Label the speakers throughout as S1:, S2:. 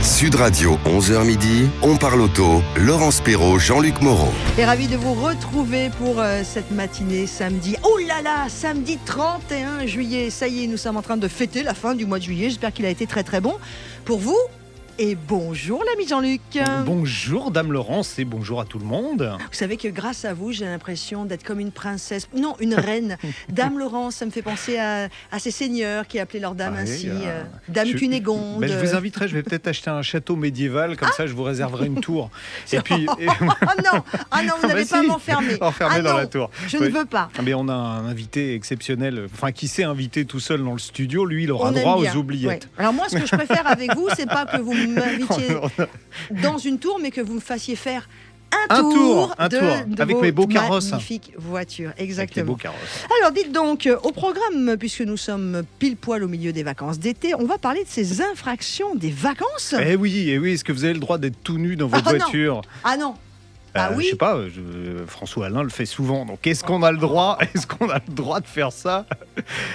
S1: Sud Radio, 11h midi, on parle auto. Laurence Perrault, Jean-Luc Moreau.
S2: Et ravi de vous retrouver pour cette matinée samedi. Oh là là, samedi 31 juillet. Ça y est, nous sommes en train de fêter la fin du mois de juillet. J'espère qu'il a été très très bon pour vous. Et bonjour l'ami Jean-Luc.
S3: Bonjour Dame Laurence et bonjour à tout le monde.
S2: Vous savez que grâce à vous, j'ai l'impression d'être comme une princesse. Non, une reine. Dame Laurence, ça me fait penser à ces seigneurs qui appelaient leur dame ainsi. Dame Cunégonde.
S3: Je vous inviterai, je vais peut-être acheter un château médiéval, comme ça je vous réserverai une tour. Et puis,
S2: Ah non, vous n'allez pas m'enfermer.
S3: Enfermé dans la tour.
S2: Je ne veux pas.
S3: Mais on a un invité exceptionnel, qui s'est invité tout seul dans le studio. Lui, il aura
S2: On
S3: droit
S2: aime bien.
S3: aux oubliettes.
S2: Ouais. Alors moi, ce que je préfère avec vous, c'est pas que vous m'invitiez dans une tour, mais que vous me fassiez faire un tour de
S3: avec
S2: vos
S3: mes beaux carrosses.
S2: magnifiques voitures.
S3: Avec les
S2: Exactement.
S3: beaux carrosses.
S2: Alors dites donc, au programme, puisque nous sommes pile poil au milieu des vacances d'été, on va parler de ces infractions des vacances.
S3: Eh oui, est-ce que vous avez le droit d'être tout nu dans votre voiture?
S2: Ah non. Ah oui.
S3: Je sais pas, François Alain le fait souvent. Donc est-ce qu'on a le droit de faire ça?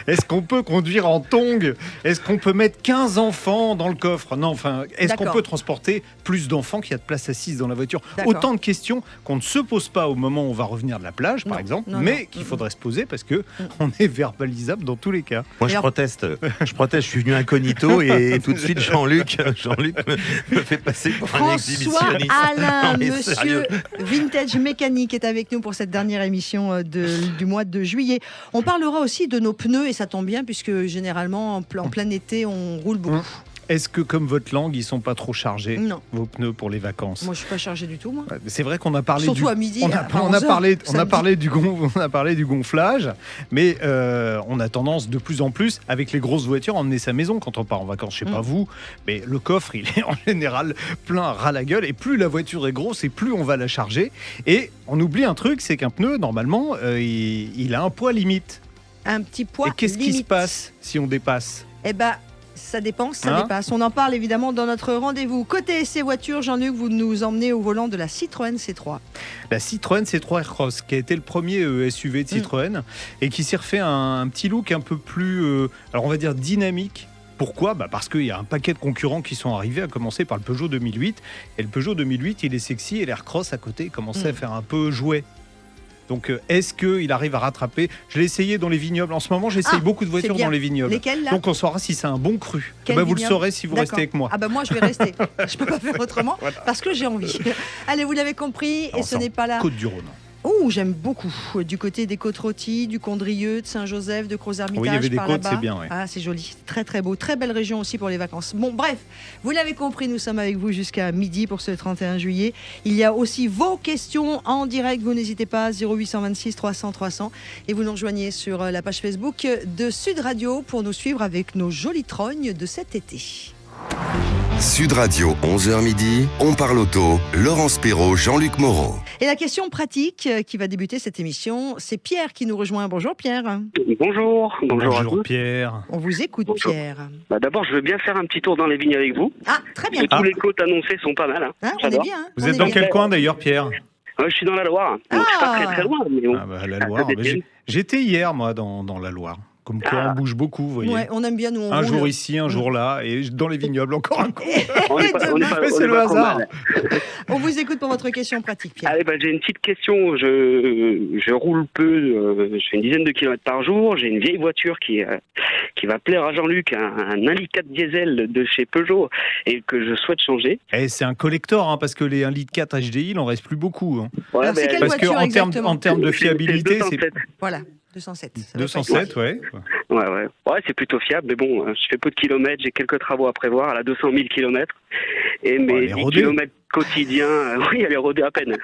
S3: Est-ce qu'on peut conduire en tongs? Est-ce qu'on peut mettre 15 enfants dans le coffre? Non, est-ce qu'on peut transporter plus d'enfants qu'il y a de place assise dans la voiture? Autant de questions qu'on ne se pose pas au moment où on va revenir de la plage, par exemple, mais qu'il faudrait se poser parce que on est verbalisable dans tous les cas.
S4: Moi, je proteste. Je suis venu incognito et tout de suite Jean-Luc me fait passer pour un exhibitionniste.
S2: François Alain,
S4: mais
S2: monsieur
S4: sérieux.
S2: Vintage Mécanique est avec nous pour cette dernière émission du mois de juillet. On parlera aussi de nos pneus et ça tombe bien puisque généralement en plein été on roule beaucoup.
S3: Est-ce que comme votre langue, ils sont pas trop chargés, vos pneus pour les vacances?
S2: Moi je suis pas chargé du tout moi.
S3: C'est vrai qu'on a parlé
S2: surtout à midi.
S3: on a parlé du gonflage, mais on a tendance de plus en plus avec les grosses voitures à emmener sa maison quand on part en vacances. Je sais pas vous, mais le coffre il est en général plein ras la gueule et plus la voiture est grosse et plus on va la charger. Et on oublie un truc, c'est qu'un pneu normalement il a un poids limite.
S2: Un petit poids.
S3: Et qu'est-ce qui se passe si on dépasse?
S2: Eh ben, ça dépense, ça dépasse. On en parle évidemment dans notre rendez-vous. Côté essai voiture, Jean-Luc, vous nous emmenez au volant de la Citroën C3.
S3: La Citroën C3 Aircross, qui a été le premier SUV de Citroën et qui s'est refait un petit look un peu plus, alors on va dire dynamique. Pourquoi ? Parce qu'il y a un paquet de concurrents qui sont arrivés, à commencer par le Peugeot 2008. Et le Peugeot 2008, il est sexy et l'Aircross à côté commençait à faire un peu jouet. Donc, est-ce qu'il arrive à rattraper? Je l'ai essayé dans les vignobles. En ce moment, j'essaye beaucoup de voitures dans les vignobles.
S2: Lesquels, là?
S3: Donc, on saura si c'est un bon cru. Vous le saurez si vous restez avec moi.
S2: Ah moi, je vais rester. Je peux pas faire autrement parce que j'ai envie. Allez, vous l'avez compris. Et ce n'est pas là.
S3: Côte-du-Rhône.
S2: Oh, j'aime beaucoup. Du côté des Côtes-Rôties, du Condrieu, de Saint-Joseph, de Crozes-Hermitage.
S3: Oui, il y avait des
S2: par
S3: côtes,
S2: là-bas.
S3: c'est bien. Ouais.
S2: Ah, c'est joli. Très, très beau. Très belle région aussi pour les vacances. Bon, bref, vous l'avez compris, nous sommes avec vous jusqu'à midi pour ce 31 juillet. Il y a aussi vos questions en direct. Vous n'hésitez pas, 0826 300 300. Et vous nous rejoignez sur la page Facebook de Sud Radio pour nous suivre avec nos jolies trognes de cet été.
S1: Sud Radio, 11h midi, on parle auto. Laurence Perrault, Jean-Luc Moreau.
S2: Et la question pratique qui va débuter cette émission, c'est Pierre qui nous rejoint. Bonjour Pierre.
S5: Bonjour à tous.
S3: Pierre.
S2: On vous écoute.
S5: Bonjour.
S2: Pierre.
S5: D'abord, je veux bien faire un petit tour dans les vignes avec vous.
S2: Ah, très bien.
S5: Tous les côtes annoncées sont pas mal.
S2: On est bien.
S3: Vous êtes dans quel coin d'ailleurs, Pierre?
S5: Je suis dans la Loire. Donc, je suis pas très très loin. Mais bon.
S3: La Loire. J'étais hier, moi, dans la Loire. Comme quoi, on bouge beaucoup, vous voyez.
S2: Ouais, on aime bien, nous, on
S3: un
S2: roule.
S3: jour ici, un jour là, et dans les vignobles, encore un coup.
S5: C'est
S3: le hasard.
S2: On vous écoute pour votre question pratique, Pierre.
S5: Allez, j'ai une petite question. Je roule peu, je fais une dizaine de kilomètres par jour. J'ai une vieille voiture qui va plaire à Jean-Luc, un 1,4 litre diesel de chez Peugeot, et que je souhaite changer.
S3: C'est un collector, parce que les 1,4 litre HDI, il n'en reste plus beaucoup.
S2: Ouais, alors, c'est quelle
S3: parce
S2: voiture
S3: qu'en termes de fiabilité,
S5: c'est 207.
S2: Voilà. 207.
S3: 207, ouais,
S5: c'est plutôt fiable, mais bon, je fais peu de kilomètres, j'ai quelques travaux à prévoir, elle a 200 000 kilomètres, et mes 10 kilomètres quotidiens, elle est rodée à peine.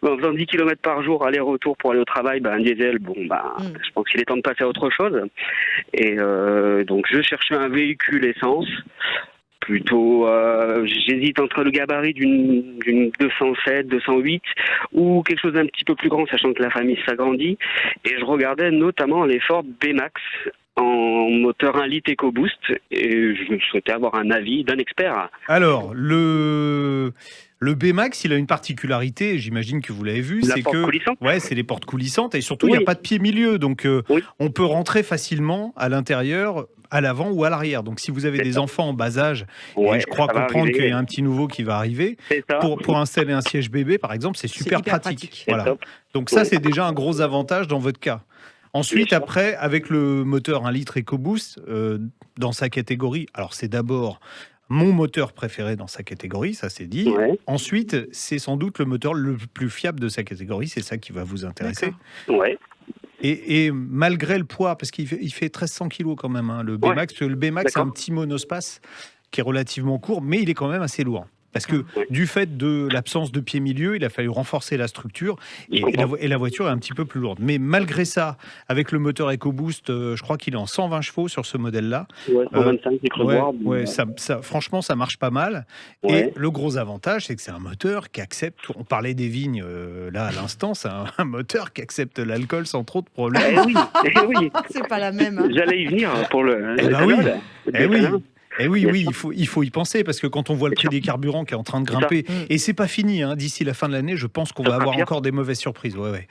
S5: En faisant 10 kilomètres par jour, aller-retour pour aller au travail, un diesel, je pense qu'il est temps de passer à autre chose, et donc je cherchais un véhicule essence. Plutôt, j'hésite entre le gabarit d'une 207, 208 ou quelque chose d'un petit peu plus grand, sachant que la famille s'agrandit. Et je regardais notamment les Ford B-Max en moteur 1 litre EcoBoost et je souhaitais avoir un avis d'un expert.
S3: Alors, le Le B-Max, il a une particularité, j'imagine que vous l'avez vu,
S5: La
S3: c'est
S5: porte
S3: que
S5: coulissante.
S3: c'est les portes coulissantes et surtout il n'y a
S5: Oui.
S3: pas de pied milieu, donc
S5: Oui.
S3: on peut rentrer facilement à l'intérieur, à l'avant ou à l'arrière. Donc si vous avez
S5: C'est
S3: des
S5: ça.
S3: enfants en bas âge,
S5: Ouais,
S3: et je crois
S5: ça va
S3: comprendre
S5: arriver.
S3: qu'il y a un petit nouveau qui va arriver,
S5: C'est ça.
S3: pour installer un siège bébé par exemple, c'est super
S2: hyper
S3: pratique.
S2: pratique.
S5: C'est
S3: Voilà.
S5: top.
S3: Donc ça
S5: Ouais.
S3: c'est déjà un gros avantage dans votre cas. Ensuite,
S5: Bien sûr.
S3: après, avec le moteur 1 litre EcoBoost, dans sa catégorie, alors c'est d'abord mon moteur préféré dans sa catégorie, ça c'est dit.
S5: Ouais.
S3: Ensuite, c'est sans doute le moteur le plus fiable de sa catégorie, c'est ça qui va vous intéresser.
S2: D'accord.
S5: Ouais.
S3: Et malgré le poids, parce qu'il fait 1300 kg quand même, hein, le B-Max, c'est un
S5: D'accord.
S3: petit monospace qui est relativement court, mais il est quand même assez lourd. Parce que
S5: Ouais.
S3: du fait de l'absence de pied milieu, il a fallu renforcer la structure
S5: Je
S3: et
S5: comprends.
S3: la voiture est un petit peu plus lourde. Mais malgré ça, avec le moteur EcoBoost, je crois qu'il est en 120 chevaux sur ce modèle-là.
S5: Ouais, 125, j'ai cru voir.
S3: Franchement, ça marche pas mal.
S5: Ouais.
S3: Et le gros avantage, c'est que c'est un moteur qui accepte. On parlait des vignes là à l'instant, c'est un moteur qui accepte l'alcool sans trop de problèmes.
S5: Eh oui.
S2: C'est pas la même. hein.
S5: J'allais y venir pour le.
S3: Eh ben oui.
S5: l'éthanol.
S3: Eh oui.
S5: L'éthanol.
S3: Et oui,
S5: Bien
S3: oui,
S5: sûr.
S3: il faut y penser parce que quand on voit le
S5: Bien
S3: prix
S5: sûr.
S3: des carburants qui est en train de
S5: C'est ça.
S3: grimper,
S2: Mm.
S3: et c'est pas fini, hein, d'ici la fin de l'année, je pense qu'on
S5: Ça
S3: va
S5: sera
S3: avoir
S5: pire.
S3: encore des mauvaises surprises. Ouais.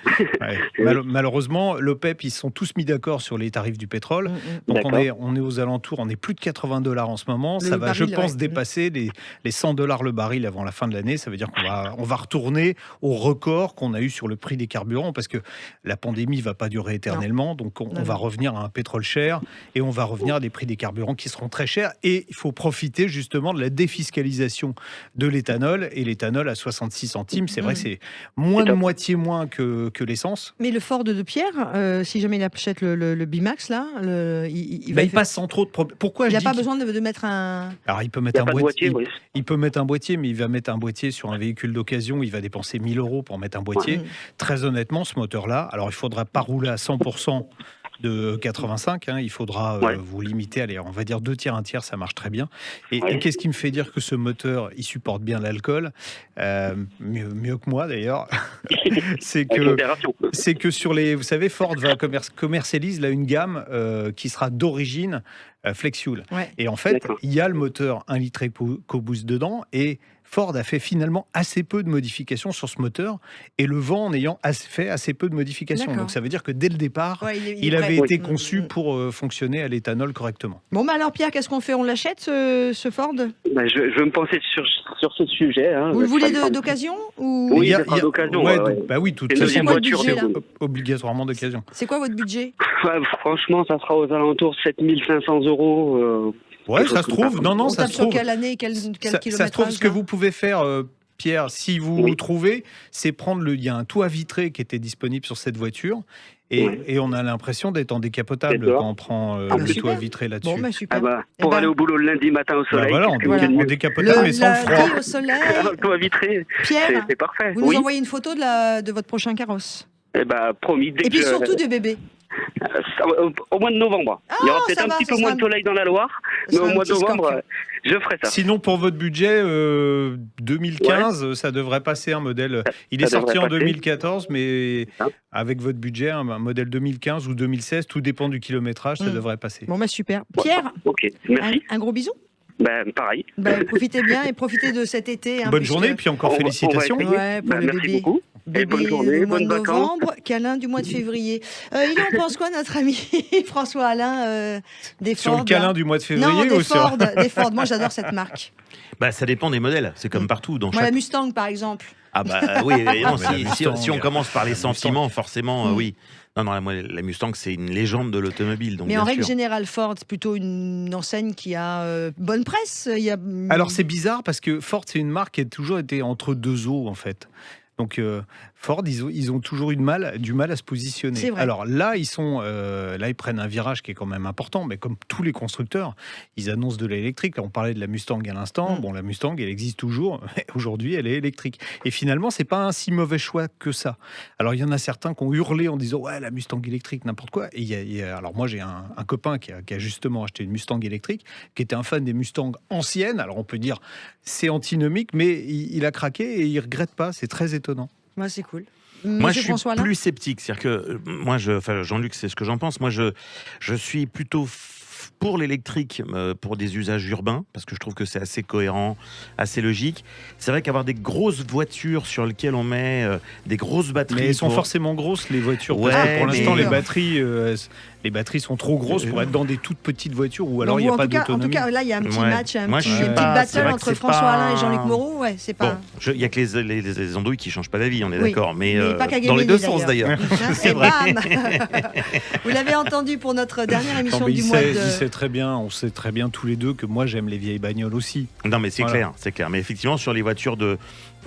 S5: Oui.
S3: Malheureusement, l'OPEP, ils sont tous mis d'accord sur les tarifs du pétrole. Donc
S5: D'accord.
S3: on est aux alentours, on est plus de $80 en ce moment.
S2: Le
S3: Ça va, je
S2: baril,
S3: pense,
S2: ouais.
S3: dépasser les $100 le baril avant la fin de l'année. Ça veut dire qu'on va retourner au record qu'on a eu sur le prix des carburants parce que la pandémie va pas durer éternellement. Donc on
S2: Non,
S3: va
S2: non.
S3: revenir à un pétrole cher et on va revenir à des prix des carburants qui seront très chers. Et il faut profiter justement de la défiscalisation de l'éthanol. Et l'éthanol à 66 centimes, c'est vrai, c'est moins
S5: C'est
S3: de
S5: top.
S3: moitié moins que l'essence.
S2: Mais le Ford de Pierre, si jamais il achète le B-Max, là, il
S3: Il passe sans trop de problèmes. Pourquoi je
S2: n'a
S3: dis
S2: pas
S3: qu'il-
S2: besoin de mettre un.
S3: Alors, il peut
S5: Il
S3: mettre
S5: n'y a
S3: un
S5: pas de
S3: boîtier.
S5: boîtier, oui.
S3: Il peut mettre un boîtier, mais il va mettre un boîtier sur un véhicule d'occasion. Il va dépenser 1 000 € pour mettre un boîtier.
S2: Mm.
S3: Très honnêtement, ce moteur-là, alors il ne faudra pas rouler à 100% de 85. Il faudra
S5: Ouais.
S3: vous limiter. Allez, on va dire 2 tiers, 1 tiers, ça marche très bien. Et
S5: Ouais.
S3: qu'est-ce qui me fait dire que ce moteur, il supporte bien l'alcool mieux que moi d'ailleurs. C'est
S5: Avec
S3: que
S5: modération.
S3: c'est que sur les, vous savez, Ford commercialise là une gamme qui sera d'origine flex-fuel.
S2: Ouais.
S3: Et en fait,
S5: D'accord.
S3: il y a le moteur 1 litre EcoBoost dedans et Ford a fait finalement assez peu de modifications sur ce moteur et le vend en ayant fait assez peu de modifications.
S2: D'accord.
S3: Donc ça veut dire que dès le départ,
S2: Ouais, il
S3: il
S2: est prêt.
S3: avait été
S2: Mm,
S3: conçu
S2: mm.
S3: pour fonctionner à l'éthanol correctement.
S2: Bon, bah alors Pierre, qu'est-ce qu'on fait? On l'achète ce Ford?
S5: Ben, je vais me pencher sur ce sujet. Hein.
S2: Vous le voulez
S5: Ça me semble-
S2: d'occasion ou...
S5: Oui,
S3: Il y a-
S5: ça sera
S3: il y a-
S5: d'occasion,
S3: ouais,
S5: ouais.
S3: bah oui, de toute
S5: C'est une
S3: façon,
S5: deuxième
S2: quoi le
S5: voiture,
S2: budget,
S5: c'est
S2: là
S5: bon.
S3: obligatoirement d'occasion.
S2: C'est quoi votre budget?
S5: Ouais, franchement, ça sera aux alentours de 7500 €.
S3: Ouais,
S5: Quelque
S3: ça
S5: chose
S3: se
S5: comme
S3: trouve.
S5: ça.
S3: Non, non,
S2: On
S3: ça
S2: tape
S3: se
S2: sur
S3: trouve.
S2: quelle année, quel
S3: Ça
S2: kilométrage
S3: se trouve, ce que
S2: là
S3: vous pouvez faire, Pierre, si vous
S5: Oui.
S3: trouvez, c'est prendre il y a un toit vitré qui était disponible sur cette voiture et,
S5: Oui.
S3: et on a l'impression d'être en décapotable
S5: D'accord.
S3: quand on prend
S2: Ah,
S3: le
S2: bah, super.
S3: toit vitré là-dessus.
S2: Bon, bah super.
S5: Ah bah,
S2: Eh
S5: pour
S2: ben,
S5: aller au boulot le lundi matin au
S3: Bah
S5: soleil.
S3: voilà,
S5: qu'est-ce que vous
S2: Voilà.
S5: voulez de
S3: en
S5: mieux
S3: décapotable mais sans
S2: lundi
S3: froid.
S2: au soleil.
S5: Un toit vitré,
S2: Pierre,
S5: c'est parfait.
S2: vous nous
S5: Oui,
S2: envoyez une photo de votre prochain carrosse.
S5: eh ben, promis. Dès
S2: Et puis
S5: que
S2: surtout du bébé.
S5: au mois de novembre. Il y aura
S2: Ah,
S5: peut-être
S2: ça
S5: un
S2: va,
S5: petit
S2: ce
S5: peu
S2: sera
S5: moins de soleil dans la Loire, mais
S2: sera
S5: au
S2: un
S5: mois de
S2: petit
S5: novembre,
S2: scorpion.
S5: je ferai ça.
S3: Sinon, pour votre budget, 2015, ça devrait passer un modèle. Il est
S5: ça
S3: sorti
S5: devrait
S3: en
S5: passer.
S3: 2014, mais
S5: Hein
S3: avec votre budget, un modèle 2015 ou 2016, tout dépend du kilométrage, ça
S2: Mm.
S3: devrait passer.
S2: Bon, bah super. Pierre,
S5: Ok, merci.
S2: un gros bisou.
S5: Ben, pareil.
S2: Bah, profitez bien et profitez de cet été. hein,
S3: Bonne
S2: puisque-
S3: journée, et puis encore
S5: on va
S3: félicitations.
S5: essayer.
S2: Ouais, pour
S5: Ben,
S2: le
S5: merci
S2: bébé.
S5: beaucoup. Et bonne
S2: Bébé
S5: journée,
S2: du mois de
S5: bonnes vacances.
S2: novembre, câlin du mois de février. Il en pense quoi, notre ami François Alain des
S3: Sur
S2: Ford
S3: le câlin
S2: là
S3: du mois de
S2: Non,
S3: février
S2: des
S3: ou sur...
S2: Ford, des Ford. Moi, j'adore cette marque.
S4: Bah, ça dépend des modèles. C'est comme partout. Dans
S2: Moi, la
S4: chaque...
S2: Mustang, par exemple.
S4: Ah bah oui, évidemment,
S3: mais la
S4: si on
S3: Mustang,
S4: commence par les
S3: la Mustang.
S4: sentiments, forcément,
S2: Mm.
S4: oui. Non, la Mustang, c'est une légende de l'automobile. Donc
S2: Mais en
S4: bien
S2: règle
S4: sûr.
S2: générale, Ford, c'est plutôt une enseigne qui a bonne presse. Il y a...
S3: Alors c'est bizarre parce que Ford, c'est une marque qui a toujours été entre deux eaux en fait. Donc Ford, ils ont toujours eu du mal à se positionner.
S2: C'est vrai.
S3: Alors là, ils prennent un virage qui est quand même important, mais comme tous les constructeurs, ils annoncent de l'électrique. Là, on parlait de la Mustang à l'instant.
S2: Mm.
S3: Bon, la Mustang, elle existe toujours. Mais aujourd'hui, elle est électrique. Et finalement, c'est pas un si mauvais choix que ça. Alors, il y en a certains qui ont hurlé en disant ouais, la Mustang électrique, n'importe quoi. Et alors moi, j'ai un copain qui a justement acheté une Mustang électrique, qui était un fan des Mustangs anciennes. Alors on peut dire c'est antinomique, mais il a craqué et il regrette pas. C'est très étonnant.
S2: Moi, c'est cool.
S4: Moi,
S2: Monsieur
S4: je suis
S2: François Alain
S4: plus sceptique. C'est-à-dire que moi, Jean-Luc, c'est ce que j'en pense. Moi, je suis plutôt pour l'électrique, pour des usages urbains, parce que je trouve que c'est assez cohérent, assez logique. C'est vrai qu'avoir des grosses voitures sur lesquelles on met des grosses batteries...
S3: Mais elles sont forcément grosses, les voitures.
S4: Ouais,
S3: parce que pour l'instant,
S4: mais-
S3: les batteries sont trop grosses pour être dans des toutes petites voitures, ou alors il n'y a
S2: en
S3: pas
S2: tout cas,
S3: d'autonomie.
S2: là, il y a un petit
S4: Ouais.
S2: match,
S4: Moi, je suis
S2: une petite
S4: pas- c'est
S2: battle
S4: vrai que
S2: entre
S4: c'est
S2: François
S4: pas
S2: Alain et
S4: un-
S2: Jean-Luc Moreau. Ouais, c'est pas...
S4: Bon, il n'y a que les andouilles qui ne changent pas d'avis, on est
S2: Oui,
S4: d'accord. Mais
S2: mais pas qu'à
S4: dans les
S2: Gamelli,
S4: deux sens d'ailleurs.
S2: Et bam Vous l'avez entendu pour notre dernière
S3: Non,
S2: émission
S3: mais
S2: du mois
S3: il
S2: de...
S3: sait très bien, on sait très bien tous les deux que moi j'aime les vieilles bagnoles aussi.
S4: Non, mais c'est
S3: Voilà.
S4: clair, c'est clair. Mais effectivement, sur les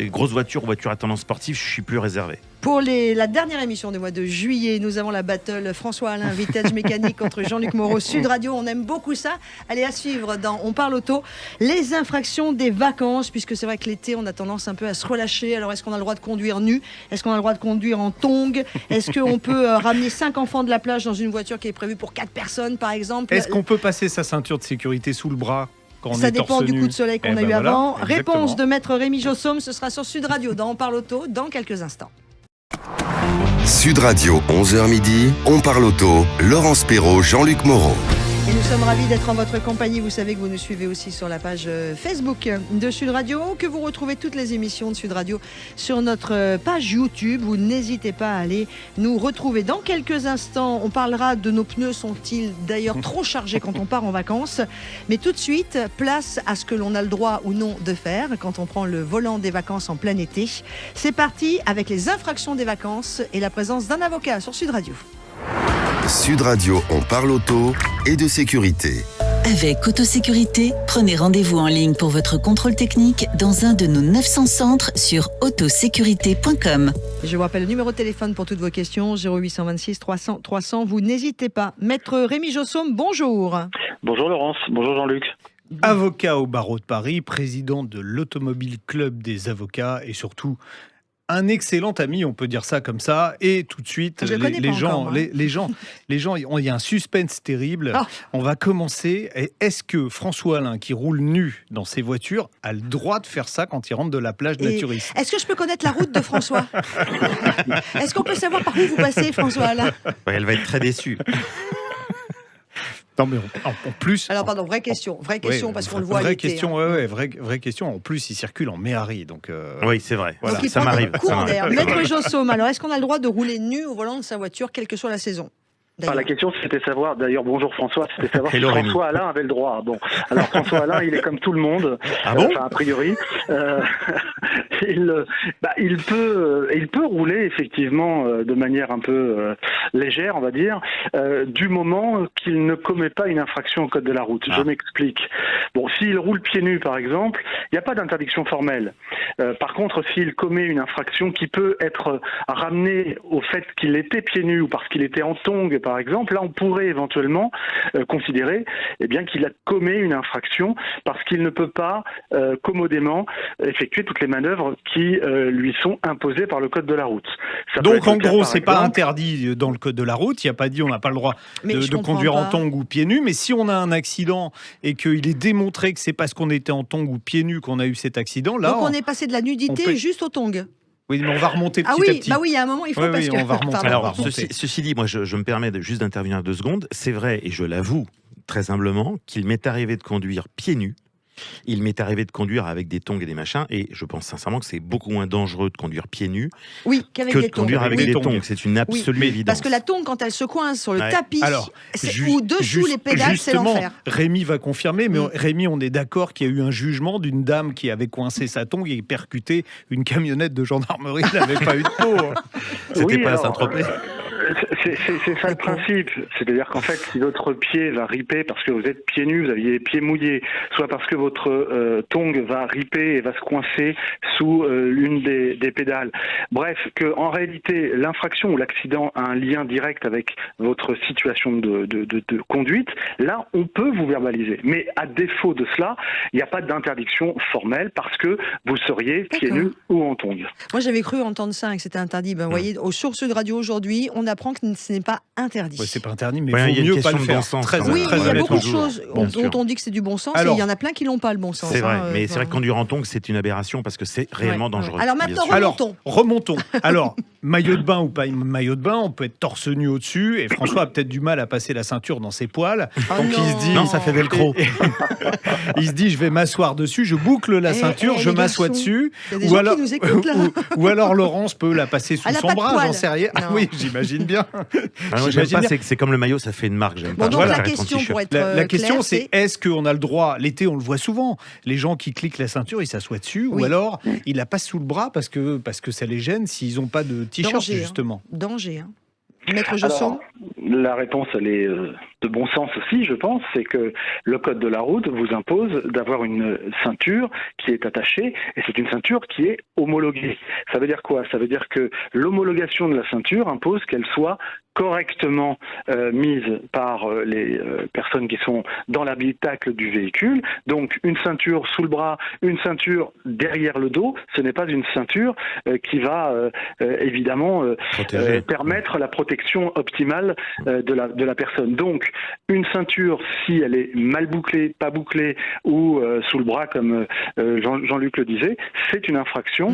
S4: grosses voitures, voitures à tendance sportive, je suis plus réservé.
S2: Pour la dernière émission du mois de juillet, nous avons la battle François Alain, Vintage Mécanique contre Jean-Luc Moreau, Sud Radio. On aime beaucoup ça. Allez, à suivre dans On parle auto, les infractions des vacances, puisque c'est vrai que l'été, on a tendance un peu à se relâcher. Alors, est-ce qu'on a le droit de conduire nu? Est-ce qu'on a le droit de conduire en tongs? Est-ce qu'on peut ramener 5 enfants de la plage dans une voiture qui est prévue pour 4 personnes, par exemple?
S3: Est-ce qu'on peut passer sa ceinture de sécurité sous le bras quand on
S2: Ça
S3: est
S2: dépend
S3: torse
S2: du
S3: nu
S2: coup de soleil qu'on
S3: Eh
S2: a
S3: ben
S2: eu
S3: voilà,
S2: avant.
S3: exactement.
S2: Réponse de maître Rémi Jossaume, ce sera sur Sud Radio dans On parle auto dans quelques instants.
S1: Sud Radio, 11h midi, on parle auto, Laurence Perrault, Jean-Luc Moreau.
S2: Et nous sommes ravis d'être en votre compagnie. Vous savez que vous nous suivez aussi sur la page Facebook de Sud Radio, que vous retrouvez toutes les émissions de Sud Radio sur notre page YouTube. Vous n'hésitez pas à aller nous retrouver. Dans quelques instants, on parlera de nos pneus. Sont-ils d'ailleurs trop chargés quand on part en vacances? Mais tout de suite, place à ce que l'on a le droit ou non de faire quand on prend le volant des vacances en plein été. C'est parti avec les infractions des vacances et la présence d'un avocat sur Sud Radio.
S1: Sud Radio, on parle auto et de sécurité.
S6: Avec Autosécurité, prenez rendez-vous en ligne pour votre contrôle technique dans un de nos 900 centres sur autosécurité.com.
S2: Je vous rappelle le numéro de téléphone pour toutes vos questions, 0826 300 300. Vous n'hésitez pas. Maître Rémi Jossaume, bonjour.
S7: Bonjour Laurence, bonjour Jean-Luc.
S3: Avocat au barreau de Paris, président de l'Automobile Club des avocats et surtout un excellent ami, on peut dire ça comme ça. Et tout de suite,
S2: Je le connais pas encore, moi.
S3: les gens, il y a un suspense terrible.
S2: Ah.
S3: On va commencer. Est-ce que François Alain, qui roule nu dans ses voitures, a le droit de faire ça quand il rentre de la plage
S2: Et
S3: naturiste?
S2: Est-ce que je peux connaître la route de François? Est-ce qu'on peut savoir par où vous passez, François Alain?
S4: Ouais, elle va être très déçue.
S3: Non, mais en plus.
S2: Alors, pardon, vraie question, parce qu'on le voit à
S3: Vraie
S2: l'été.
S3: question,
S2: hein.
S3: vraie question. En plus, il circule en Méhari, donc.
S4: Oui, c'est vrai.
S3: Voilà.
S2: Donc, il
S4: ça
S2: prend
S4: m'arrive.
S2: un courant d'air. Maître Jossaume, alors, est-ce qu'on a le droit de rouler nu au volant de sa voiture, quelle que soit la saison?
S7: Enfin, la question c'était savoir, d'ailleurs bonjour François, c'était savoir si
S4: Hello, Rémi.
S7: François Alain avait le droit. Bon, alors François Alain il est comme tout le monde,
S4: Ah bon
S7: enfin a priori, il peut rouler effectivement de manière un peu légère on va dire, du moment qu'il ne commet pas une infraction au code de la route. Je m'explique. Bon, s'il roule pieds nus par exemple, il n'y a pas d'interdiction formelle. Par contre, s'il commet une infraction qui peut être ramenée au fait qu'il était pieds nus ou parce qu'il était en tongs par exemple, là on pourrait éventuellement considérer qu'il a commis une infraction parce qu'il ne peut pas commodément effectuer toutes les manœuvres qui lui sont imposées par le code de la route. Ça peut
S3: Donc
S7: être
S3: en
S7: le cas,
S3: gros,
S7: par
S3: c'est pas
S7: exemple,
S3: interdit dans le code de la route. Il n'y a pas dit on n'a pas le droit
S2: Mais je
S3: de
S2: comprends
S3: conduire en
S2: pas.
S3: tongs ou pieds nus. Mais si on a un accident et qu'il est démontré que c'est parce qu'on était en tongs ou pieds nus qu'on a eu cet accident, là.
S2: Donc, on est passé de la nudité
S3: peut-
S2: juste au tongs.
S3: Oui, mais on va remonter petit
S2: Ah
S3: à
S2: oui,
S3: petit.
S2: bah oui, il y a un moment, il faut
S3: Oui,
S2: parce
S3: oui,
S2: que...
S3: on va remonter.
S2: Pardon.
S3: Alors,
S4: Alors, ceci dit, moi, je me permets juste d'intervenir 2 secondes. C'est vrai, et je l'avoue très humblement, qu'il m'est arrivé de conduire pieds nus. Il m'est arrivé de conduire avec des tongs et des machins, et je pense sincèrement que c'est beaucoup moins dangereux de conduire pieds nus
S2: Oui, qu'avec
S4: que
S2: des
S4: de
S2: tongs.
S4: conduire avec
S3: Oui.
S4: des
S3: Tongs.
S4: tongs. C'est une absolue
S2: Oui,
S4: évidence.
S2: parce que la tongue, quand elle se coince sur le
S4: Ouais.
S2: tapis
S3: Alors,
S2: ou dessous les pédales, c'est
S3: justement,
S2: l'enfer.
S3: Rémi va confirmer, mais
S2: Mm.
S3: Rémi, on est d'accord qu'il y a eu un jugement d'une dame qui avait coincé sa tongue et percuté une camionnette de gendarmerie. Elle n'avait pas eu de peau.
S4: C'était
S7: Oui,
S4: pas à
S7: alors,
S4: Saint-Tropez.
S7: C'est ça le principe. C'est-à-dire qu'en fait, si votre pied va riper parce que vous êtes pieds nus, vous aviez les pieds mouillés, soit parce que votre tongue va riper et va se coincer sous l'une des pédales. Bref, que en réalité, l'infraction ou l'accident a un lien direct avec votre situation de conduite, là, on peut vous verbaliser. Mais à défaut de cela, il n'y a pas d'interdiction formelle parce que vous seriez pieds
S2: D'accord.
S7: nus ou en tongs.
S2: Moi, j'avais cru entendre ça et que c'était interdit. Ben, vous voyez, aux sources de radio aujourd'hui, on apprend que ce n'est pas interdit.
S3: Ouais, c'est pas interdit, mais
S4: Ouais, il y a
S3: vaut
S4: une
S3: mieux pas
S4: question
S3: le
S4: de
S3: faire.
S4: bon sens,
S3: Très,
S4: quand même.
S2: Oui,
S3: très
S2: il y a beaucoup de
S3: honnêtement.
S2: choses
S4: Bien
S2: dont
S4: sûr.
S2: on dit que c'est du bon sens,
S3: Alors,
S2: et il y en a plein qui n'ont pas le bon sens.
S4: C'est vrai,
S2: hein,
S4: mais c'est vrai que conduire en tongs, c'est une aberration parce que c'est réellement
S2: Ouais.
S4: dangereux.
S2: Alors
S4: bien
S2: maintenant,
S4: sûr.
S3: Alors,
S2: Remontons.
S3: remontons. Alors, maillot de bain ou pas maillot de bain, on peut être torse nu au-dessus. Et François a peut-être du mal à passer la ceinture dans ses poils.
S2: Oh
S3: Donc il se dit,
S4: Non, ça fait velcro.
S3: il se dit, je vais m'asseoir dessus, je boucle la ceinture, je
S2: les
S3: m'assois
S2: garçons,
S3: dessus.
S2: il y a des gens qui nous écoutent, là.
S3: ou alors Laurence peut la passer sous
S2: Elle a
S3: son
S2: pas de
S3: bras,
S2: poils.
S3: j'en sais rien. Ah
S2: Non.
S3: oui, j'imagine bien.
S4: Ah, moi, j'aime
S3: J'imagine
S4: pas,
S3: bien.
S4: c'est comme le maillot, ça fait une marque. J'aime
S2: Bon,
S4: pas.
S2: donc
S4: Je
S2: la
S4: préfère être en
S2: question
S4: t-shirt.
S2: pour être
S3: La question,
S2: clair,
S3: c'est est-ce qu'on a le droit, l'été on le voit souvent, les gens qui cliquent la ceinture, ils s'assoient dessus,
S2: Oui.
S3: ou alors ils la passent sous le bras parce que ça les gêne s'ils n'ont pas de t-shirt,
S2: danger, hein.
S3: justement.
S2: Danger. Hein. Maître Josson.
S7: Alors, la réponse, elle est de bon sens aussi, je pense, c'est que le code de la route vous impose d'avoir une ceinture qui est attachée, et c'est une ceinture qui est homologuée. Ça veut dire quoi? Ça veut dire que l'homologation de la ceinture impose qu'elle soit correctement mise par les personnes qui sont dans l'habitacle du véhicule. Donc une ceinture sous le bras, une ceinture derrière le dos, ce n'est pas une ceinture qui va évidemment
S4: Protéger.
S7: permettre la protection optimale de la personne. Donc une ceinture, si elle est mal bouclée, pas bouclée ou sous le bras comme Jean-Luc le disait, c'est une infraction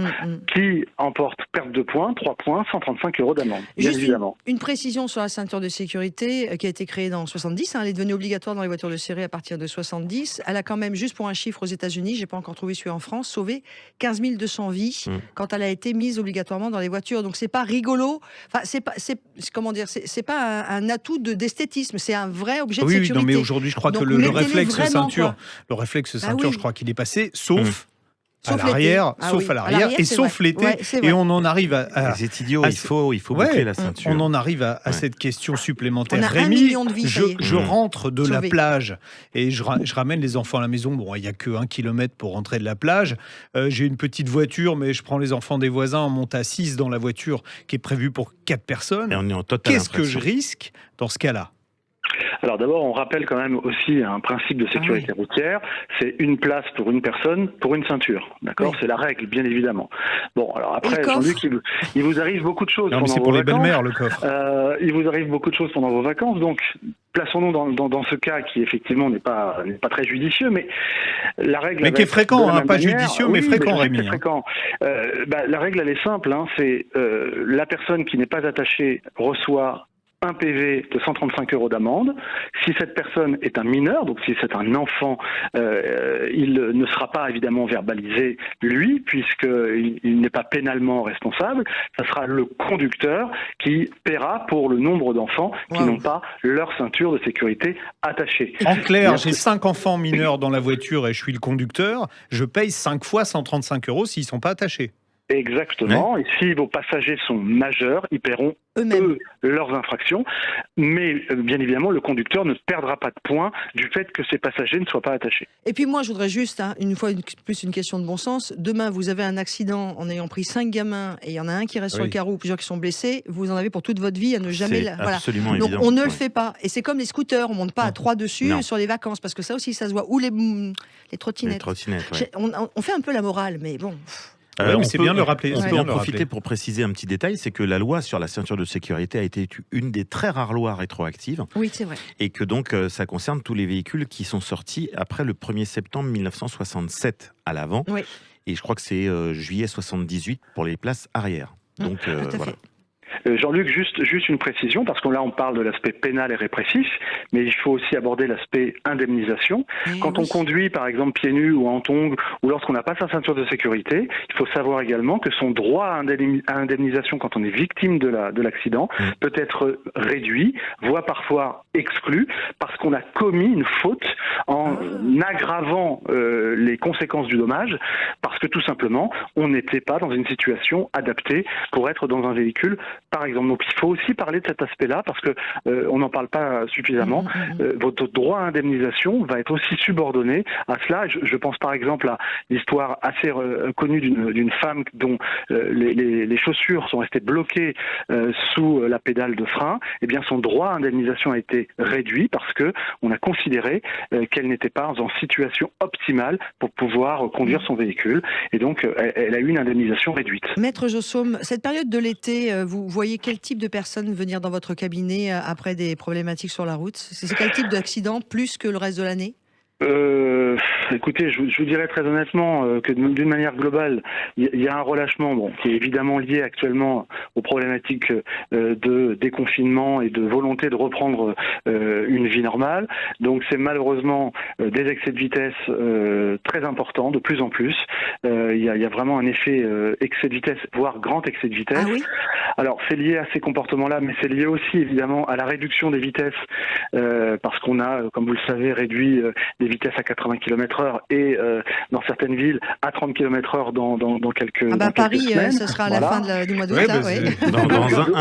S7: qui emporte perte de points, 3 points, 135 € d'amende, bien
S2: Juste
S7: évidemment.
S2: une précision sur la ceinture de sécurité qui a été créée dans 70. Elle est devenue obligatoire dans les voitures de série à partir de 70. Elle a quand même, juste pour un chiffre aux États-Unis, j'ai pas encore trouvé celui en France, sauvé 15 200 vies quand elle a été mise obligatoirement dans les voitures. Donc c'est pas rigolo. Enfin, c'est pas un atout d'esthétisme. C'est un vrai objet de
S3: Oui,
S2: sécurité.
S3: non, mais aujourd'hui, je crois
S2: Donc,
S3: que le
S2: mettez-les
S3: réflexe
S2: vraiment,
S3: ceinture,
S2: quoi.
S3: le réflexe
S2: Bah
S3: ceinture,
S2: oui.
S3: je crois qu'il est passé, sauf à
S2: Sauf
S3: l'arrière,
S2: l'été. Ah
S3: sauf
S2: oui.
S3: à l'arrière et
S2: c'est
S3: sauf
S2: vrai.
S3: l'été.
S2: Ouais, c'est
S3: Et
S2: vrai.
S3: on en arrive à
S4: C'est idiot,
S3: à-
S4: il faut
S3: Ouais,
S4: boucler la ceinture.
S3: on en arrive à
S4: Ouais.
S3: cette question supplémentaire.
S2: On a 1
S3: Rémi,
S2: million de vies, ça y est.
S3: je rentre de la
S2: Sauvées.
S3: plage et je ramène les enfants à la maison. Bon, il n'y a que 1 kilomètre pour rentrer de la plage. J'ai une petite voiture, mais je prends les enfants des voisins, on monte à 6 dans la voiture qui est prévue pour 4 personnes.
S4: Et on est en totale
S3: Qu'est-ce que je
S4: infraction.
S3: risque dans ce cas-là?
S7: Alors d'abord, on rappelle quand même aussi un principe de sécurité routière, c'est une place pour une personne, pour une ceinture. D'accord?
S2: Oui.
S7: C'est la règle, bien évidemment. Bon, alors
S2: Et le
S7: après,
S2: coffre
S7: Jean-Luc, il vous arrive beaucoup de choses
S3: Non, mais
S7: pendant
S3: c'est
S7: vos
S3: pour les
S7: vacances.
S3: belles-mères, le coffre.
S7: Il vous arrive beaucoup de choses pendant vos vacances, donc plaçons-nous dans ce cas qui effectivement n'est pas très judicieux, mais la règle...
S3: Mais qui est fréquent,
S7: de la même
S3: pas
S7: manière-
S3: judicieux, mais
S7: Oui,
S3: fréquent,
S7: je sais que
S3: Rémi,
S7: c'est
S3: hein.
S7: fréquent. La règle, elle est simple, hein, c'est la personne qui n'est pas attachée reçoit un PV de 135 € d'amende. Si cette personne est un mineur, donc si c'est un enfant, il ne sera pas évidemment verbalisé, lui, puisqu'il n'est pas pénalement responsable. Ça sera le conducteur qui paiera pour le nombre d'enfants qui
S2: Wow.
S7: n'ont pas leur ceinture de sécurité attachée.
S3: En clair,
S7: Bien
S3: j'ai
S7: sûr.
S3: 5 enfants mineurs dans la voiture et je suis le conducteur. Je paye 5 fois 135 € s'ils ne sont pas attachés.
S7: Exactement. Et si vos passagers sont majeurs, ils paieront
S2: Eux-mêmes.
S7: eux leurs infractions, mais bien évidemment le conducteur ne perdra pas de points du fait que ses passagers ne soient pas attachés.
S2: Et puis moi, je voudrais juste, plus une question de bon sens. Demain, vous avez un accident en ayant pris 5 gamins et il y en a un qui reste sur
S3: Oui.
S2: le carreau, plusieurs qui sont blessés. Vous en avez pour toute votre vie à ne jamais...
S4: C'est
S2: Voilà.
S4: absolument
S2: Donc
S4: évident.
S2: on ne le
S4: Ouais.
S2: fait pas. Et c'est comme les scooters, on monte pas à 3 dessus
S4: Non.
S2: sur les vacances, parce que ça aussi, ça se voit. Ou les
S4: Les
S2: trottinettes.
S4: trottinettes, ouais.
S2: On fait un peu la morale, mais bon.
S3: Ouais, mais
S4: on
S3: c'est
S4: peut-
S3: bien de le rappeler,
S4: On
S3: c'est
S4: peut
S3: bien
S4: en
S3: de le
S4: profiter
S3: rappeler.
S4: pour préciser un petit détail, c'est que la loi sur la ceinture de sécurité a été une des très rares lois rétroactives
S2: Oui, c'est vrai.
S4: et que donc ça concerne tous les véhicules qui sont sortis après le 1er septembre 1967 à l'avant.
S2: Oui.
S4: Et je crois que c'est juillet 78 pour les places arrière. Donc
S2: Tout à
S4: voilà.
S2: fait.
S7: Jean-Luc, juste une précision, parce que là on parle de l'aspect pénal et répressif, mais il faut aussi aborder l'aspect indemnisation.
S2: Eh
S7: Quand on
S2: oui.
S7: conduit par exemple pieds nus ou en tongs, ou lorsqu'on n'a pas sa ceinture de sécurité, il faut savoir également que son droit à indemnisation quand on est victime de l'accident peut être réduit, voire parfois exclu, parce qu'on a commis une faute en aggravant les conséquences du dommage, parce que tout simplement on n'était pas dans une situation adaptée pour être dans un véhicule par exemple. Donc il faut aussi parler de cet aspect-là parce que on n'en parle pas suffisamment. Votre droit à indemnisation va être aussi subordonné à cela. Je pense par exemple à l'histoire assez connue d'une femme dont les chaussures sont restées bloquées sous la pédale de frein. Eh bien son droit à indemnisation a été été réduit parce que on a considéré qu'elle n'était pas en situation optimale pour pouvoir conduire son véhicule. Et donc, elle a eu une indemnisation réduite.
S2: Maître Jossaume, cette période de l'été, vous voyez quel type de personnes venir dans votre cabinet après des problématiques sur la route? C'est quel type d'accident plus que le reste de l'année?
S7: Écoutez, je vous dirais très honnêtement que d'une manière globale, il y a un relâchement qui est évidemment lié actuellement aux problématiques de déconfinement et de volonté de reprendre une vie normale. Donc c'est malheureusement des excès de vitesse très importants, de plus en plus. Il y a vraiment un effet excès de vitesse, voire grand excès de vitesse.
S2: Ah oui.
S7: Alors c'est lié à ces comportements-là, mais c'est lié aussi évidemment à la réduction des vitesses, parce qu'on a, comme vous le savez, réduit des vitesses à 80 km/h et dans certaines villes à 30 km/h dans quelques dans
S2: Paris,
S7: quelques semaines.
S2: ce sera à la fin du mois d'août.
S3: Ouais,
S2: là,
S3: bah,
S2: ouais.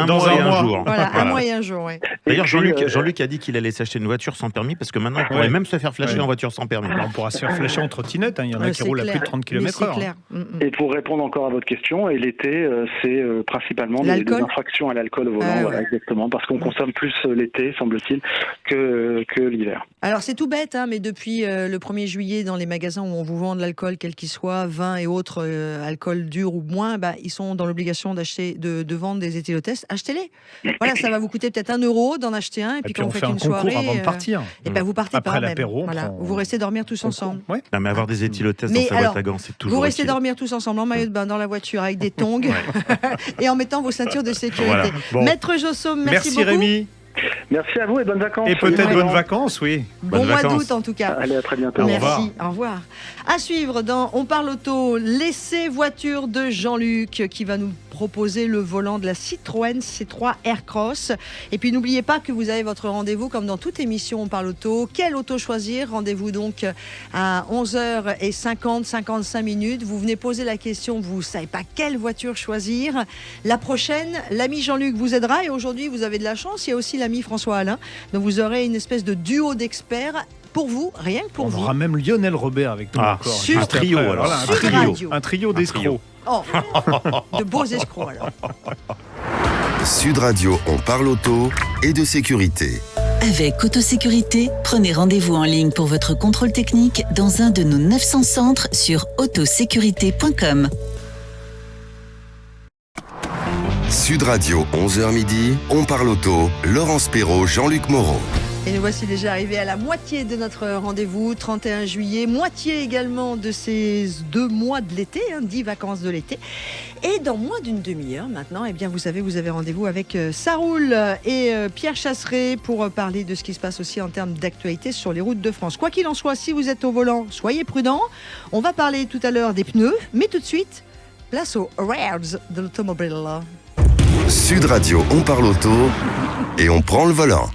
S4: Dans un mois et un jour.
S2: Voilà, un mois et un jour. Ouais.
S4: D'ailleurs,
S7: Et puis,
S4: Jean-Luc a dit qu'il allait s'acheter une voiture sans permis parce que maintenant, il pourrait
S3: Ouais.
S4: même se faire flasher
S3: Ouais.
S4: en voiture sans permis.
S3: Alors, on pourra se faire flasher en trottinette, hein. Il y en a qui
S2: C'est
S3: roulent à
S2: clair.
S3: plus de 30
S2: Mais
S3: km/h.
S2: c'est clair.
S7: Et pour répondre encore à votre question, et l'été, c'est principalement des
S2: L'alcool.
S7: infractions à l'alcool au volant,
S2: Ah,
S7: voilà,
S2: ouais.
S7: exactement, parce qu'on consomme plus l'été, semble-t-il, que l'hiver.
S2: Alors c'est tout bête, hein, mais depuis le 1er juillet, dans les magasins où on vous vend de l'alcool, quel qu'il soit, vin et autres, alcool dur ou moins, ils sont dans l'obligation de vendre des éthylotests. Achetez-les. Voilà, ça va vous coûter peut-être 1 € d'en acheter un, et puis quand
S3: on
S2: vous
S3: fait
S2: faites
S3: un
S2: une
S3: concours
S2: soirée,
S3: avant de partir.
S2: et vous partez
S3: Après
S2: pas même.
S3: l'apéro, on
S2: Voilà,
S3: prend-
S2: vous restez dormir tous ensemble.
S3: Ouais.
S4: Non, mais avoir des éthylotests
S2: Mais
S4: dans sa
S2: alors,
S4: boîte à gants, c'est toujours
S2: Vous restez
S4: utile.
S2: dormir tous ensemble en maillot de bain dans la voiture avec des tongs et en mettant vos ceintures de sécurité.
S3: Voilà. Bon.
S2: Maître Jossaume, merci beaucoup.
S3: Rémi.
S7: Merci à vous et bonnes vacances.
S3: Et peut-être
S7: Soyez
S3: bonnes
S7: prudents.
S3: vacances, oui.
S2: Bon
S4: Bonnes
S2: mois
S4: vacances.
S2: d'août en tout cas.
S7: Allez, à très bientôt.
S3: Au
S2: Merci,
S3: revoir.
S2: au revoir. À suivre dans On parle auto, l'essai voiture de Jean-Luc qui va nous proposer le volant de la Citroën C3 Aircross. Et puis n'oubliez pas que vous avez votre rendez-vous comme dans toute émission On parle auto. Quelle auto choisir? Rendez-vous donc à 11h50, 55 minutes. Vous venez poser la question, vous ne savez pas quelle voiture choisir. La prochaine, l'ami Jean-Luc vous aidera et aujourd'hui vous avez de la chance, il y a aussi l'ami François Alain. Donc vous aurez une espèce de duo d'experts pour vous, rien que pour
S3: On
S2: vous.
S3: aura même Lionel Robert avec nous
S4: Ah,
S3: encore.
S2: sur-
S3: juste
S4: un trio,
S3: après.
S4: alors.
S3: Voilà, un
S2: Sur
S3: trio.
S2: Radio.
S3: Un trio d'escrocs.
S2: Oh, de beaux escrocs alors.
S1: Sud Radio, on parle auto et de sécurité.
S6: Avec Autosécurité, prenez rendez-vous en ligne pour votre contrôle technique dans un de nos 900 centres sur autosécurité.com.
S1: Sud Radio, 11h midi, on parle auto. Laurence Perrault, Jean-Luc Moreau.
S2: Et nous voici déjà arrivés à la moitié de notre rendez-vous, 31 juillet, moitié également de ces 2 mois de l'été, 10 vacances de l'été. Et dans moins d'une demi-heure maintenant, eh bien vous avez rendez-vous avec Saroul et Pierre Chasseret pour parler de ce qui se passe aussi en termes d'actualité sur les routes de France. Quoi qu'il en soit, si vous êtes au volant, soyez prudents. On va parler tout à l'heure des pneus, mais tout de suite, place aux awards de l'automobile.
S1: Sud Radio, on parle auto et on prend le volant.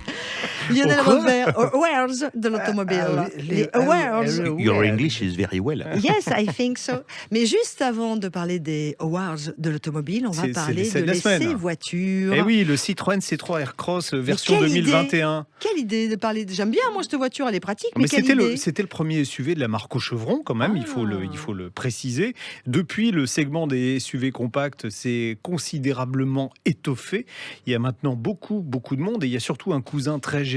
S2: Lionel
S3: Au quoi
S2: Robert, awards de l'automobile. Les awards.
S4: Your English is very well.
S2: Yes, I think so. Mais juste avant de parler des awards de l'automobile, on va
S3: C'est
S2: parler
S3: l'essai
S2: de
S3: de la
S2: l'essai
S3: semaine.
S2: voiture.
S3: Et oui, le Citroën C3 Aircross version
S2: quelle
S3: 2021.
S2: Quelle idée de parler. J'aime bien, moi, cette voiture, elle est pratique, mais,
S3: Mais
S2: quelle idée.
S3: c'était le premier SUV de la marque au chevron quand même,
S2: Ah.
S3: il faut le préciser. Depuis, le segment des SUV compacts s'est considérablement étoffé. Il y a maintenant beaucoup de monde et il y a surtout un cousin très gênant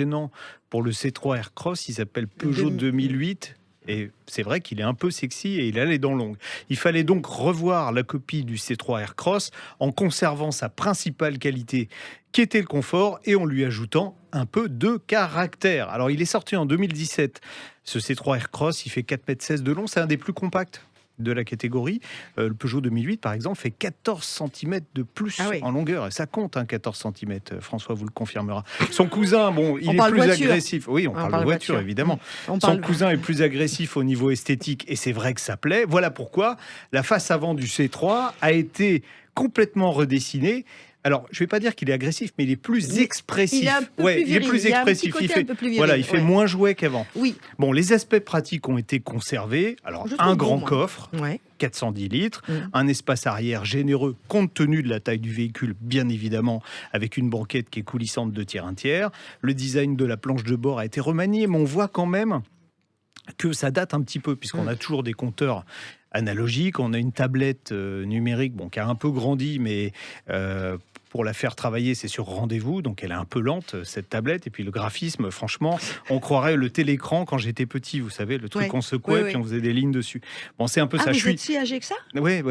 S3: pour le C3 Aircross, il s'appelle Peugeot 2008. Et c'est vrai qu'il est un peu sexy et il a les dents longues. Il fallait donc revoir la copie du C3 Aircross en conservant sa principale qualité, qui était le confort, et en lui ajoutant un peu de caractère. Alors, il est sorti en 2017. Ce C3 Aircross, il fait 4,16 m de long. C'est un des plus compacts de la catégorie. Le Peugeot 2008, par exemple, fait 14 cm de plus en longueur. Et ça compte, 14 cm. François vous le confirmera. Son cousin, il est plus agressif. Oui, on parle de voiture, évidemment. Son cousin est plus agressif au niveau esthétique, et c'est vrai que ça plaît. Voilà pourquoi la face avant du C3 a été complètement redessinée. Alors, je ne vais pas dire qu'il est agressif, mais il est plus expressif.
S2: Il est un peu plus viril.
S3: il est plus expressif.
S2: Il fait, un peu plus viril.
S3: Voilà, il fait moins jouet qu'avant.
S2: Oui.
S3: Bon, les aspects pratiques ont été conservés. Alors, un grand coffre, 410 litres, un espace arrière généreux compte tenu de la taille du véhicule, bien évidemment, avec une banquette qui est coulissante de tiers 1 tiers. Le design de la planche de bord a été remanié, mais on voit quand même que ça date un petit peu, puisqu'on a toujours des compteurs analogique. On a une tablette numérique qui a un peu grandi, mais pour la faire travailler, c'est sur rendez-vous, donc elle est un peu lente, cette tablette. Et puis le graphisme, franchement, on croirait le télécran quand j'étais petit, vous savez, le truc qu'on secouait, puis on faisait des lignes dessus. Bon, c'est un peu ça.
S2: Vous êtes si âgé que ça ?
S3: Oui,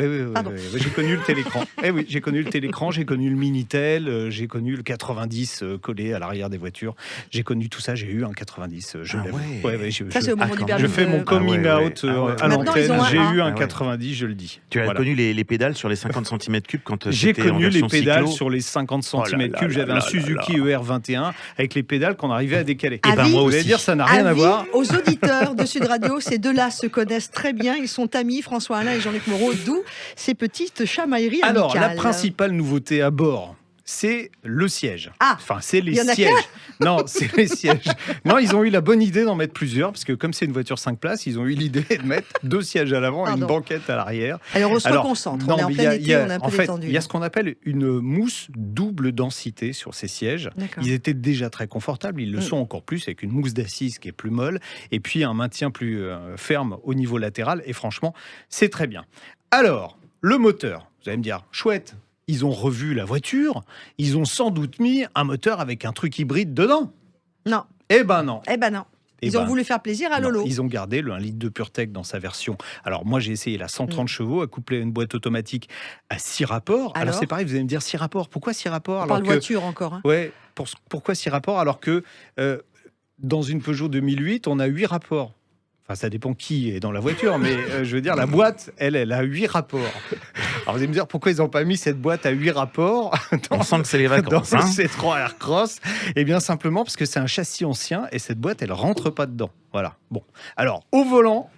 S3: j'ai connu le télécran. Oui, j'ai connu le télécran, j'ai connu le Minitel, j'ai connu le 90 collé à l'arrière des voitures. J'ai connu tout ça, j'ai eu un 90.
S2: Ça, c'est au moment du permis.
S3: Je fais mon coming out à l'antenne. J'ai eu un 90, je le dis.
S4: Tu as connu les pédales sur les 50 cm3 quand
S3: j'ai connu les pédales
S4: cyclo.
S3: sur les 50 cm3. J'avais un Suzuki ER21 avec les pédales qu'on arrivait à décaler.
S4: Et moi aussi.
S3: Dire, ça n'a rien à voir.
S2: Aux auditeurs de Sud Radio, ces deux-là se connaissent très bien. Ils sont amis, François Alain et Jean-Luc Moreau, d'où ces petites chamailleries amicales.
S3: Alors, la principale nouveauté à bord, c'est le siège. Enfin, c'est les
S2: sièges.
S3: Non, c'est les sièges. Non, ils ont eu la bonne idée d'en mettre plusieurs, parce que comme c'est une voiture 5 places, ils ont eu l'idée de mettre 2 sièges à l'avant et une banquette à l'arrière.
S2: Alors, on se reconcentre. On est en plein été, on est un peu détendu.
S3: Il y a ce qu'on appelle une mousse double densité sur ces sièges. D'accord. Ils étaient déjà très confortables, ils le sont encore plus, avec une mousse d'assise qui est plus molle, et puis un maintien plus ferme au niveau latéral, et franchement, c'est très bien. Alors, le moteur, vous allez me dire, chouette. Ils ont revu la voiture, ils ont sans doute mis un moteur avec un truc hybride dedans.
S2: Non.
S3: Eh ben non.
S2: Ils ont voulu faire plaisir à Lolo.
S3: Ils ont gardé le 1 litre de PureTech dans sa version. Alors moi j'ai essayé la 130 chevaux, à coupler à une boîte automatique à 6 rapports. Alors c'est pareil, vous allez me dire 6 rapports. Pourquoi 6 rapports ?
S2: On parle voiture encore. Hein.
S3: Ouais, pourquoi 6 rapports alors que dans une Peugeot 2008, on a 8 rapports. Enfin, ça dépend qui est dans la voiture, mais je veux dire, la boîte, elle a 8 rapports. Alors, vous allez me dire, pourquoi ils n'ont pas mis cette boîte à 8 rapports
S4: On sent que c'est les vacances.
S3: Dans le C3 Aircross. Eh bien, simplement parce que c'est un châssis ancien et cette boîte, elle ne rentre pas dedans. Voilà. Bon. Alors, au volant,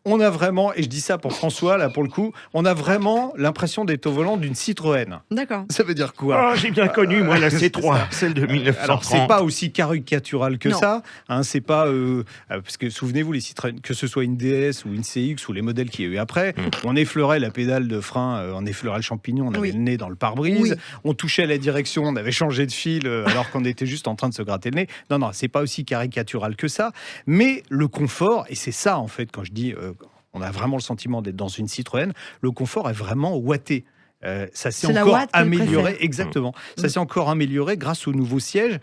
S3: on a vraiment, et je dis ça pour François, là, pour le coup, on a vraiment l'impression d'être au volant d'une Citroën.
S2: D'accord.
S3: Ça veut dire quoi ?
S4: J'ai bien connu, moi, la C3, celle de 1930.
S3: Alors, c'est pas aussi caricatural que ça. Hein, c'est pas... parce que, souvenez-vous, les Citroën, que ce soit une DS ou une CX ou les modèles qu'il y a eu après, on effleurait la pédale de frein, on effleurait le champignon, on avait le nez dans le pare-brise, on touchait la direction, on avait changé de fil alors qu'on était juste en train de se gratter le nez. Non, c'est pas aussi caricatural que ça. Mais le confort, et c'est ça, en fait, quand je dis... on a vraiment le sentiment d'être dans une Citroën. Le confort est vraiment ouaté. Ça s'est encore amélioré, exactement. Ça s'est encore amélioré grâce aux nouveaux sièges.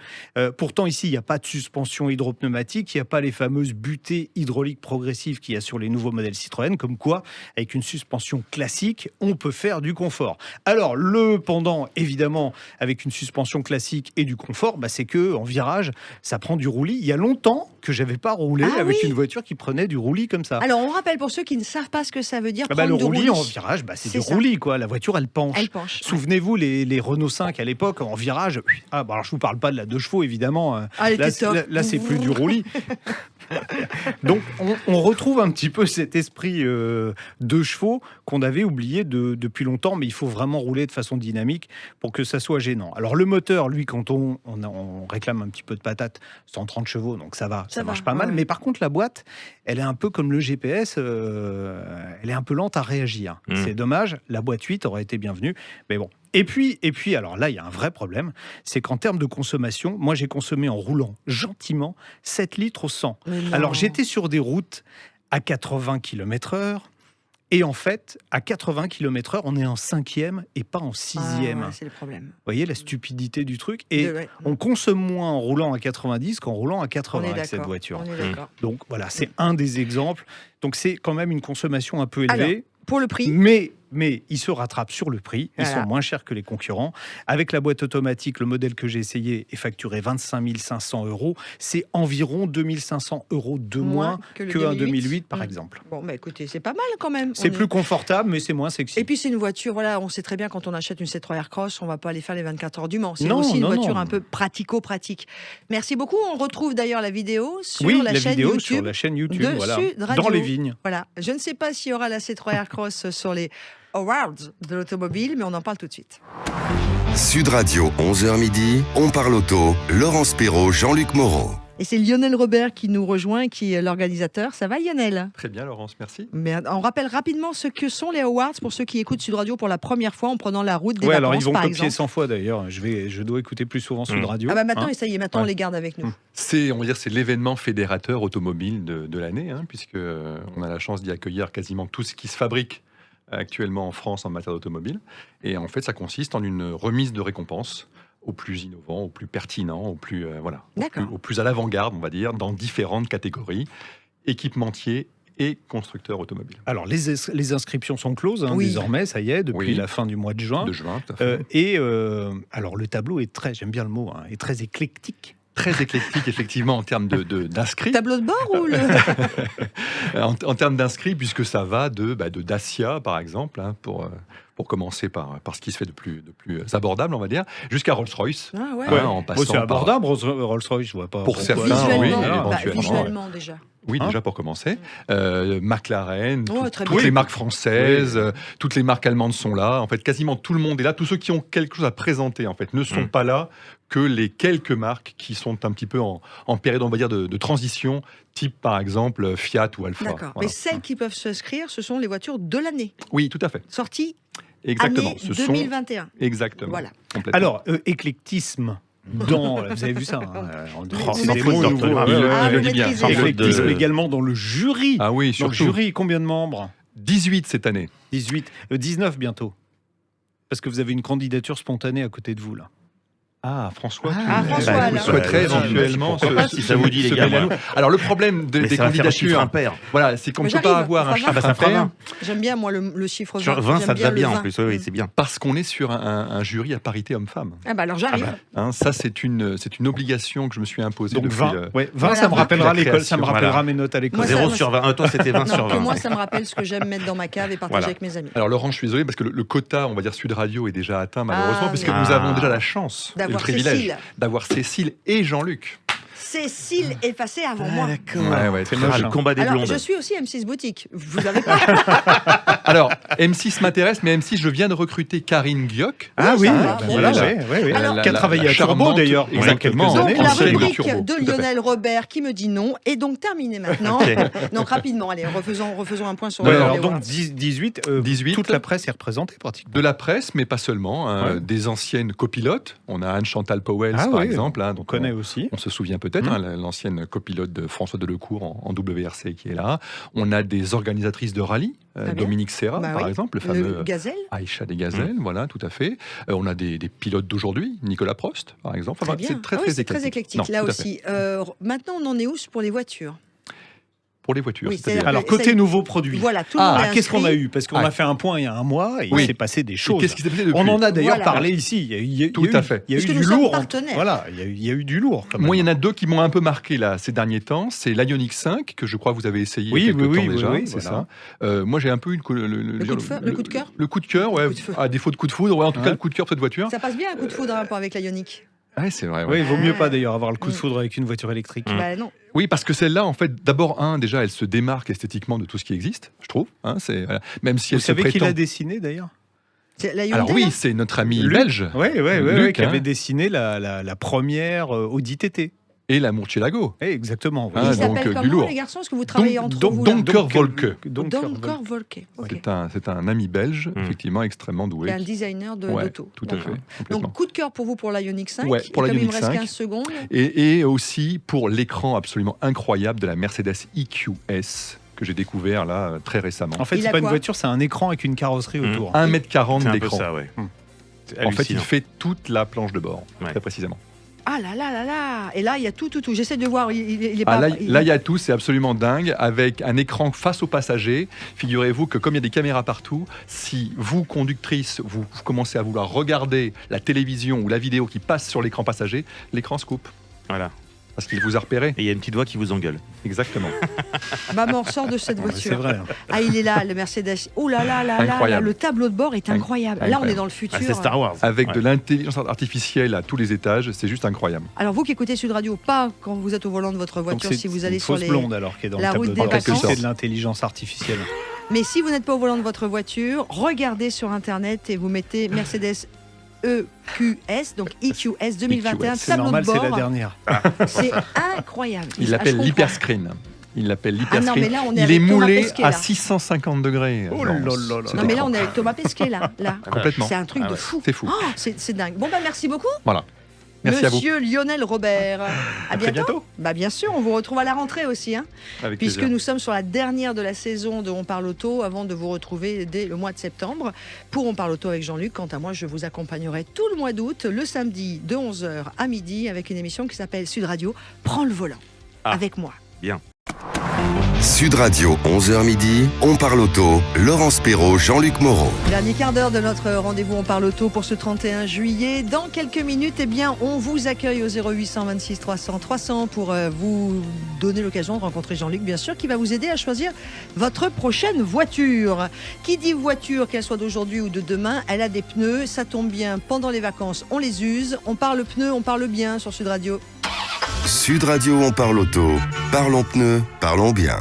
S3: Pourtant, ici, il n'y a pas de suspension hydropneumatique, il n'y a pas les fameuses butées hydrauliques progressives qu'il y a sur les nouveaux modèles Citroën, comme quoi, avec une suspension classique, on peut faire du confort. Alors, le pendant, évidemment, avec une suspension classique et du confort, c'est que en virage, ça prend du roulis. Il y a longtemps que je n'avais pas roulé avec une voiture qui prenait du roulis comme ça.
S2: Alors, on rappelle pour ceux qui ne savent pas ce que ça veut dire, prendre
S3: le
S2: du roulis
S3: en virage, c'est du roulis, quoi. La voiture, elle penche. Souvenez-vous, les Renault 5 à l'époque, en virage, alors je vous parle pas de la 2 chevaux, évidemment. Là, c'est plus du roulis. Donc, on retrouve un petit peu cet esprit 2 chevaux qu'on avait oublié depuis longtemps, mais il faut vraiment rouler de façon dynamique pour que ça soit gênant. Alors, le moteur, lui, quand on réclame un petit peu de patate, 130 chevaux, donc ça marche pas mal. Mais par contre, la boîte, elle est un peu comme le GPS, elle est un peu lente à réagir. C'est dommage, la boîte 8 aurait été bienvenue, mais bon. Et puis, alors là, il y a un vrai problème, c'est qu'en termes de consommation, moi j'ai consommé en roulant gentiment 7 litres au 100. Alors j'étais sur des routes à 80 km/h, et en fait, à 80 km/h, on est en 5e et pas en 6e.
S2: C'est le problème. Vous
S3: voyez la stupidité du truc. Et on consomme moins en roulant à 90 qu'en roulant à 80 avec cette voiture. Donc voilà, c'est un des exemples. Donc c'est quand même une consommation un peu élevée.
S2: Alors, pour le prix.
S3: Mais ils se rattrapent sur le prix, ils sont moins chers que les concurrents. Avec la boîte automatique, le modèle que j'ai essayé est facturé 25 500 €. C'est environ 2 500 € de moins qu'un 2008, par exemple.
S2: Bon, écoutez, c'est pas mal quand même.
S3: C'est plus confortable, mais c'est moins sexy.
S2: Et puis c'est une voiture, on sait très bien quand on achète une C3 Aircross, on va pas aller faire les 24 heures du Mans. C'est aussi une voiture un peu pratico-pratique. Merci beaucoup. On retrouve d'ailleurs la vidéo sur la chaîne YouTube.
S3: Sur la chaîne YouTube,
S2: Sud Radio.
S3: Dans les vignes.
S2: Voilà. Je ne sais pas s'il y aura la C3 Aircross sur les Awards de l'automobile, mais on en parle tout de suite.
S1: Sud Radio, 11h midi, on parle auto, Laurence Perrault, Jean-Luc Moreau.
S2: Et c'est Lionel Robert qui nous rejoint, qui est l'organisateur. Ça va Lionel ?
S8: Très bien Laurence, merci.
S2: Mais on rappelle rapidement ce que sont les awards pour ceux qui écoutent Sud Radio pour la première fois en prenant la route des vacances,
S3: alors ils vont
S2: par
S3: copier
S2: exemple.
S3: 100 fois d'ailleurs. Je dois écouter plus souvent Sud Radio.
S2: Ah bah maintenant,
S3: Hein
S2: et ça y est, maintenant on les garde avec nous.
S8: C'est l'événement fédérateur automobile de l'année, puisque on a la chance d'y accueillir quasiment tout ce qui se fabrique actuellement en France en matière d'automobile. Et en fait, ça consiste en une remise de récompenses aux plus innovants, aux plus pertinents, au plus à l'avant-garde, on va dire, dans différentes catégories, équipementiers et constructeurs automobiles.
S3: Alors les inscriptions sont closes désormais, ça y est, depuis la fin du mois de juin.
S8: De juin, tout à fait.
S3: Alors le tableau est très, j'aime bien le mot, est très éclectique.
S8: Très éclectique, effectivement, en termes d'inscrits.
S2: Tableau de bord ou
S8: en termes d'inscrits, puisque ça va de Dacia, par exemple, pour commencer par ce qui se fait de plus abordable, on va dire, jusqu'à Rolls-Royce.
S2: Ah ouais.
S8: En passant
S3: c'est abordable, Rolls-Royce, je vois pas.
S8: Pour certains,
S2: visuellement,
S8: éventuellement.
S2: visuellement déjà.
S8: Oui, déjà pour commencer. McLaren,
S2: très
S8: toutes
S2: bien.
S8: les marques françaises, toutes les marques allemandes sont là. En fait, quasiment tout le monde est là. Tous ceux qui ont quelque chose à présenter, en fait, ne sont pas là que les quelques marques qui sont un petit peu en période, on va dire, de transition, type par exemple Fiat ou Alfa.
S2: D'accord.
S8: Voilà.
S2: Mais celles qui peuvent s'inscrire, ce sont les voitures de l'année.
S8: Oui, tout à fait.
S2: Sorties
S8: Exactement.
S2: année
S8: Ce sont
S2: 2021.
S8: exactement.
S2: Voilà.
S8: Complètement.
S3: Alors, éclectisme. Vous avez vu ça
S2: c'est
S3: des
S2: des
S3: mots
S2: mots
S3: nouveaux.
S8: il le dit bien.
S3: Éclectisme également dans le jury.
S8: Ah oui,
S3: Dans le
S8: surtout.
S3: jury, combien de membres ?
S8: 18 cette année.
S3: 19 bientôt. Parce que vous avez une candidature spontanée à côté de vous, là.
S8: Ah, François,
S2: François,
S8: vous
S2: alors.
S8: souhaiterez éventuellement
S4: si ça vous dit, les gars,
S8: mêler à nous. Alors, le problème
S4: Mais
S8: des
S4: ça va faire un chiffre
S8: candidatures,
S4: impair.
S8: voilà, c'est qu'on ne
S2: Mais
S8: peut pas
S2: j'arrive,
S8: avoir un
S2: on fera
S8: chiffre
S2: 20.
S4: Ça fera
S8: impair
S4: 20.
S2: J'aime bien, moi, le chiffre 20.
S4: Sur 20, ça
S2: J'aime
S4: te va
S2: le
S4: bien
S2: 20.
S4: en plus. Oui, c'est bien.
S8: parce qu'on est sur un jury à parité homme-femme.
S2: Ah bah alors j'arrive.
S8: Ça, c'est une obligation que je me suis imposée
S3: Donc
S8: depuis
S3: 20, 20
S2: Voilà.
S3: ça me rappellera
S8: Depuis la
S3: l'école, ça me
S8: création.
S3: rappellera
S4: Voilà.
S3: mes notes à l'école.
S2: Moi, ça-
S4: 0 sur 20. Toi, c'était 20 sur
S2: Non, que
S4: 20.
S2: moi, ça me rappelle ce que j'aime mettre dans ma cave et partager
S4: Voilà.
S2: avec mes amis.
S8: Alors Laurent, je suis désolé parce que le quota, on va dire Sud Radio, est déjà atteint malheureusement,
S2: Ah,
S8: puisque
S2: mais-
S8: nous avons déjà la chance,
S2: D'avoir
S8: le privilège
S2: Cécile.
S8: d'avoir Cécile et Jean-Luc.
S2: Cécile effacée avant moi.
S8: Ouais, très
S3: moche,
S8: moche.
S4: Le combat des
S2: Alors,
S4: blondes.
S2: je suis aussi M6 Boutique. Vous avez pas
S8: Alors, M6 m'intéresse, mais M6, je viens de recruter Karine Guioc.
S3: Ah oui,
S2: ça va,
S3: ben
S2: bon,
S3: voilà,
S2: déjà.
S3: oui.
S2: Alors-
S3: Qui a travaillé à Turbo
S8: charmante-
S3: d'ailleurs. pendant
S8: Exactement.
S3: quelques
S2: Donc,
S3: années.
S2: la
S8: Enseigne de
S2: rubrique
S8: Turbo,
S2: de
S8: tout à fait.
S2: Lionel Robert qui me dit non est donc terminée maintenant.
S4: Ok.
S2: Donc, rapidement, allez, refaisons un point sur
S3: Ouais,
S2: les
S3: alors
S2: awards.
S3: donc 18,
S8: 18.
S3: toute la presse est repreprésentée pratiquement.
S8: De la presse, mais pas seulement.
S3: Ouais.
S8: Des anciennes copilotes. On a Anne-Chantal Powell,
S3: Ah
S8: par
S3: oui,
S8: exemple.
S3: On
S8: Donc
S3: connaît aussi.
S8: on se souvient peut-être, l'ancienne copilote de François Delecourt en WRC qui est là. On a des organisatrices de rallye,
S2: Très bien.
S8: Dominique Serra,
S2: Bah
S8: par
S2: oui.
S8: exemple, le fameux
S2: Le Gazelle.
S8: Aïcha des Gazelles, voilà, tout à fait. On a des pilotes d'aujourd'hui, Nicolas Prost, par exemple.
S2: Très
S8: Enfin,
S2: bien.
S8: c'est très,
S2: Ah oui,
S8: très
S2: c'est très éclectique.
S8: Non,
S2: Là
S8: tout à fait.
S2: aussi. Maintenant, on en est où pour les voitures?
S8: Pour les voitures,
S2: Oui,
S8: c'est-à-dire.
S2: c'est-à-dire
S3: Alors côté
S2: c'est-
S3: nouveaux produits.
S2: Voilà, tout le monde est
S3: Qu'est-ce qu'on a
S2: inscrit.
S3: eu? Parce qu'on
S8: Ah.
S3: a fait un point il y a un mois et
S8: Oui.
S3: il s'est passé des
S8: Et
S3: choses.
S8: qu'est-ce qui s'est passé depuis
S3: On en a d'ailleurs
S2: Voilà.
S3: parlé ici. Il y a
S8: Tout
S3: eu,
S8: à fait.
S3: Il y a eu
S2: Puisque
S3: du
S2: nous sommes
S3: lourd.
S2: partenaires.
S3: Voilà, il y a eu du lourd. Quand même.
S8: Moi, il y en a deux qui m'ont un peu marqué là ces derniers temps. C'est l'Ioniq 5 que je crois que vous avez essayé
S3: Oui,
S8: il y a quelques
S3: oui,
S8: temps
S3: oui,
S8: déjà.
S3: oui,
S8: c'est
S3: voilà.
S8: ça. Moi, j'ai un peu une
S2: coup de cœur
S8: Le coup de cœur, ouais.
S2: Le coup de feu.
S8: À défaut de coup de foudre, ouais. En tout
S3: Ouais.
S8: cas, le coup de cœur de cette voiture.
S2: Ça passe bien un coup de foudre avec la Ioniq.
S8: Ouais, c'est vrai.
S3: Oui,
S8: Ouais.
S3: il vaut mieux pas d'ailleurs avoir le coup de foudre avec une voiture électrique.
S2: Bah non.
S8: Oui, parce que celle-là, en fait, d'abord déjà, elle se démarque esthétiquement de tout ce qui existe, je trouve. Voilà. Même si
S3: Vous
S8: elle se
S3: savez qui
S8: prétend.
S3: l'a dessiné d'ailleurs?
S2: C'est la Hyundai,
S8: Alors oui,
S2: là
S8: c'est notre ami
S3: Luc.
S8: belge.
S3: Oui,
S8: Luc,
S3: qui
S8: hein.
S3: avait dessiné la première Audi TT.
S8: Et la Murcielago.
S3: Exactement. oui.
S8: Ah,
S2: Il
S8: donc,
S2: s'appelle
S8: du
S2: comment,
S8: lourd.
S2: les garçons? Est-ce que vous travaillez entre vous là
S8: Donker Volke.
S2: Donker Volke. Ok.
S8: C'est un ami belge, effectivement, extrêmement doué.
S2: C'est un designer
S8: Ouais,
S2: d'auto.
S8: tout à fait,
S2: D'accord.
S8: complètement.
S2: Donc, coup de cœur pour vous pour la Ioniq 5.
S8: Ouais, pour
S2: Et
S8: la
S2: comme il me
S8: Ioniq
S2: reste
S8: 5.
S2: 15 secondes.
S8: Et aussi pour l'écran absolument incroyable de la Mercedes EQS que j'ai découvert là très récemment.
S3: En fait,
S2: Il
S3: c'est
S2: a
S3: pas une
S2: quoi
S3: voiture, c'est un écran avec une carrosserie autour.
S8: 1m40
S4: C'est un peu
S8: d'écran.
S4: ça, ouais. C'est
S8: En fait, il
S4: hallucinant.
S8: fait toute la planche de bord,
S4: Ouais.
S8: très précisément.
S2: Ah là là là là. Et là, il y a tout. J'essaie de voir. Il est
S8: Ah,
S2: pas.
S8: là, il y a tout, c'est absolument dingue, avec un écran face aux passagers. Figurez-vous que comme il y a des caméras partout, si vous, conductrice, vous commencez à vouloir regarder la télévision ou la vidéo qui passe sur l'écran passager, l'écran se coupe,
S4: Voilà.
S8: parce qu'il vous a repéré.
S4: Et il y a une petite voix qui vous engueule.
S8: Exactement.
S2: Maman, sort de cette
S3: C'est
S2: voiture.
S3: vrai.
S2: Ah, il est là, le Mercedes. Oh là là là là, là,
S8: Incroyable.
S2: le tableau de bord est incroyable. Là, on
S8: Incroyable.
S2: est dans le futur.
S4: Ah, c'est Star Wars.
S8: Avec
S4: Ouais.
S8: de l'intelligence artificielle à tous les étages, c'est juste incroyable.
S2: Alors, vous qui écoutez Sud Radio, pas quand vous êtes au volant de votre
S3: Donc,
S2: voiture,
S3: c'est
S2: si vous
S3: une
S2: allez sur
S3: fausse
S2: les.
S3: blonde alors qui est dans
S2: la
S3: le tableau
S2: route
S3: de bord.
S2: des vacances.
S3: C'est de l'intelligence artificielle.
S2: Mais si vous n'êtes pas au volant de votre voiture, regardez sur Internet et vous mettez Mercedes EQS, donc EQS 2021,
S3: C'est
S2: tableau
S3: normal,
S2: de bord.
S3: c'est la dernière.
S2: C'est incroyable.
S8: Il
S2: Ah,
S8: l'appelle
S2: je comprends.
S8: l'hyperscreen. Il l'appelle l'hyperscreen.
S2: mais là, on est
S8: Il est
S2: avec Thomas
S8: moulé
S2: Pesquet,
S8: à
S2: là.
S8: 650 degrés.
S3: Oh là là là.
S8: C'est
S2: Non mais là
S8: étrange.
S2: on est avec Thomas Pesquet là.
S8: Complètement.
S2: C'est un truc de fou.
S8: C'est fou.
S2: Oh, c'est dingue. Bon bah merci beaucoup.
S8: Voilà. Merci à vous.
S2: Monsieur Lionel Robert. À
S3: très
S2: bientôt.
S3: bientôt.
S2: Bah bien sûr, on vous retrouve à la rentrée aussi, hein,
S8: Avec
S2: puisque
S8: plaisir.
S2: nous sommes sur la dernière de la saison de On parle auto avant de vous retrouver dès le mois de septembre pour On parle auto avec Jean-Luc. Quant à moi, je vous accompagnerai tout le mois d'août, le samedi de 11h à midi avec une émission qui s'appelle Sud Radio. Prends le volant avec moi.
S4: Bien.
S1: Sud Radio, 11h midi, on parle auto. Laurence Perrault, Jean-Luc Moreau.
S2: Dernier quart d'heure de notre rendez-vous On parle auto pour ce 31 juillet. Dans quelques minutes, eh bien, on vous accueille au 0800 26 300 300 pour vous donner l'occasion de rencontrer Jean-Luc, bien sûr, qui va vous aider à choisir votre prochaine voiture. Qui dit voiture, qu'elle soit d'aujourd'hui ou de demain, elle a des pneus. Ça tombe bien, pendant les vacances, on les use. On parle pneus, on parle bien sur Sud Radio.
S1: Sud Radio, on parle auto. Parlons pneus, parlons bien.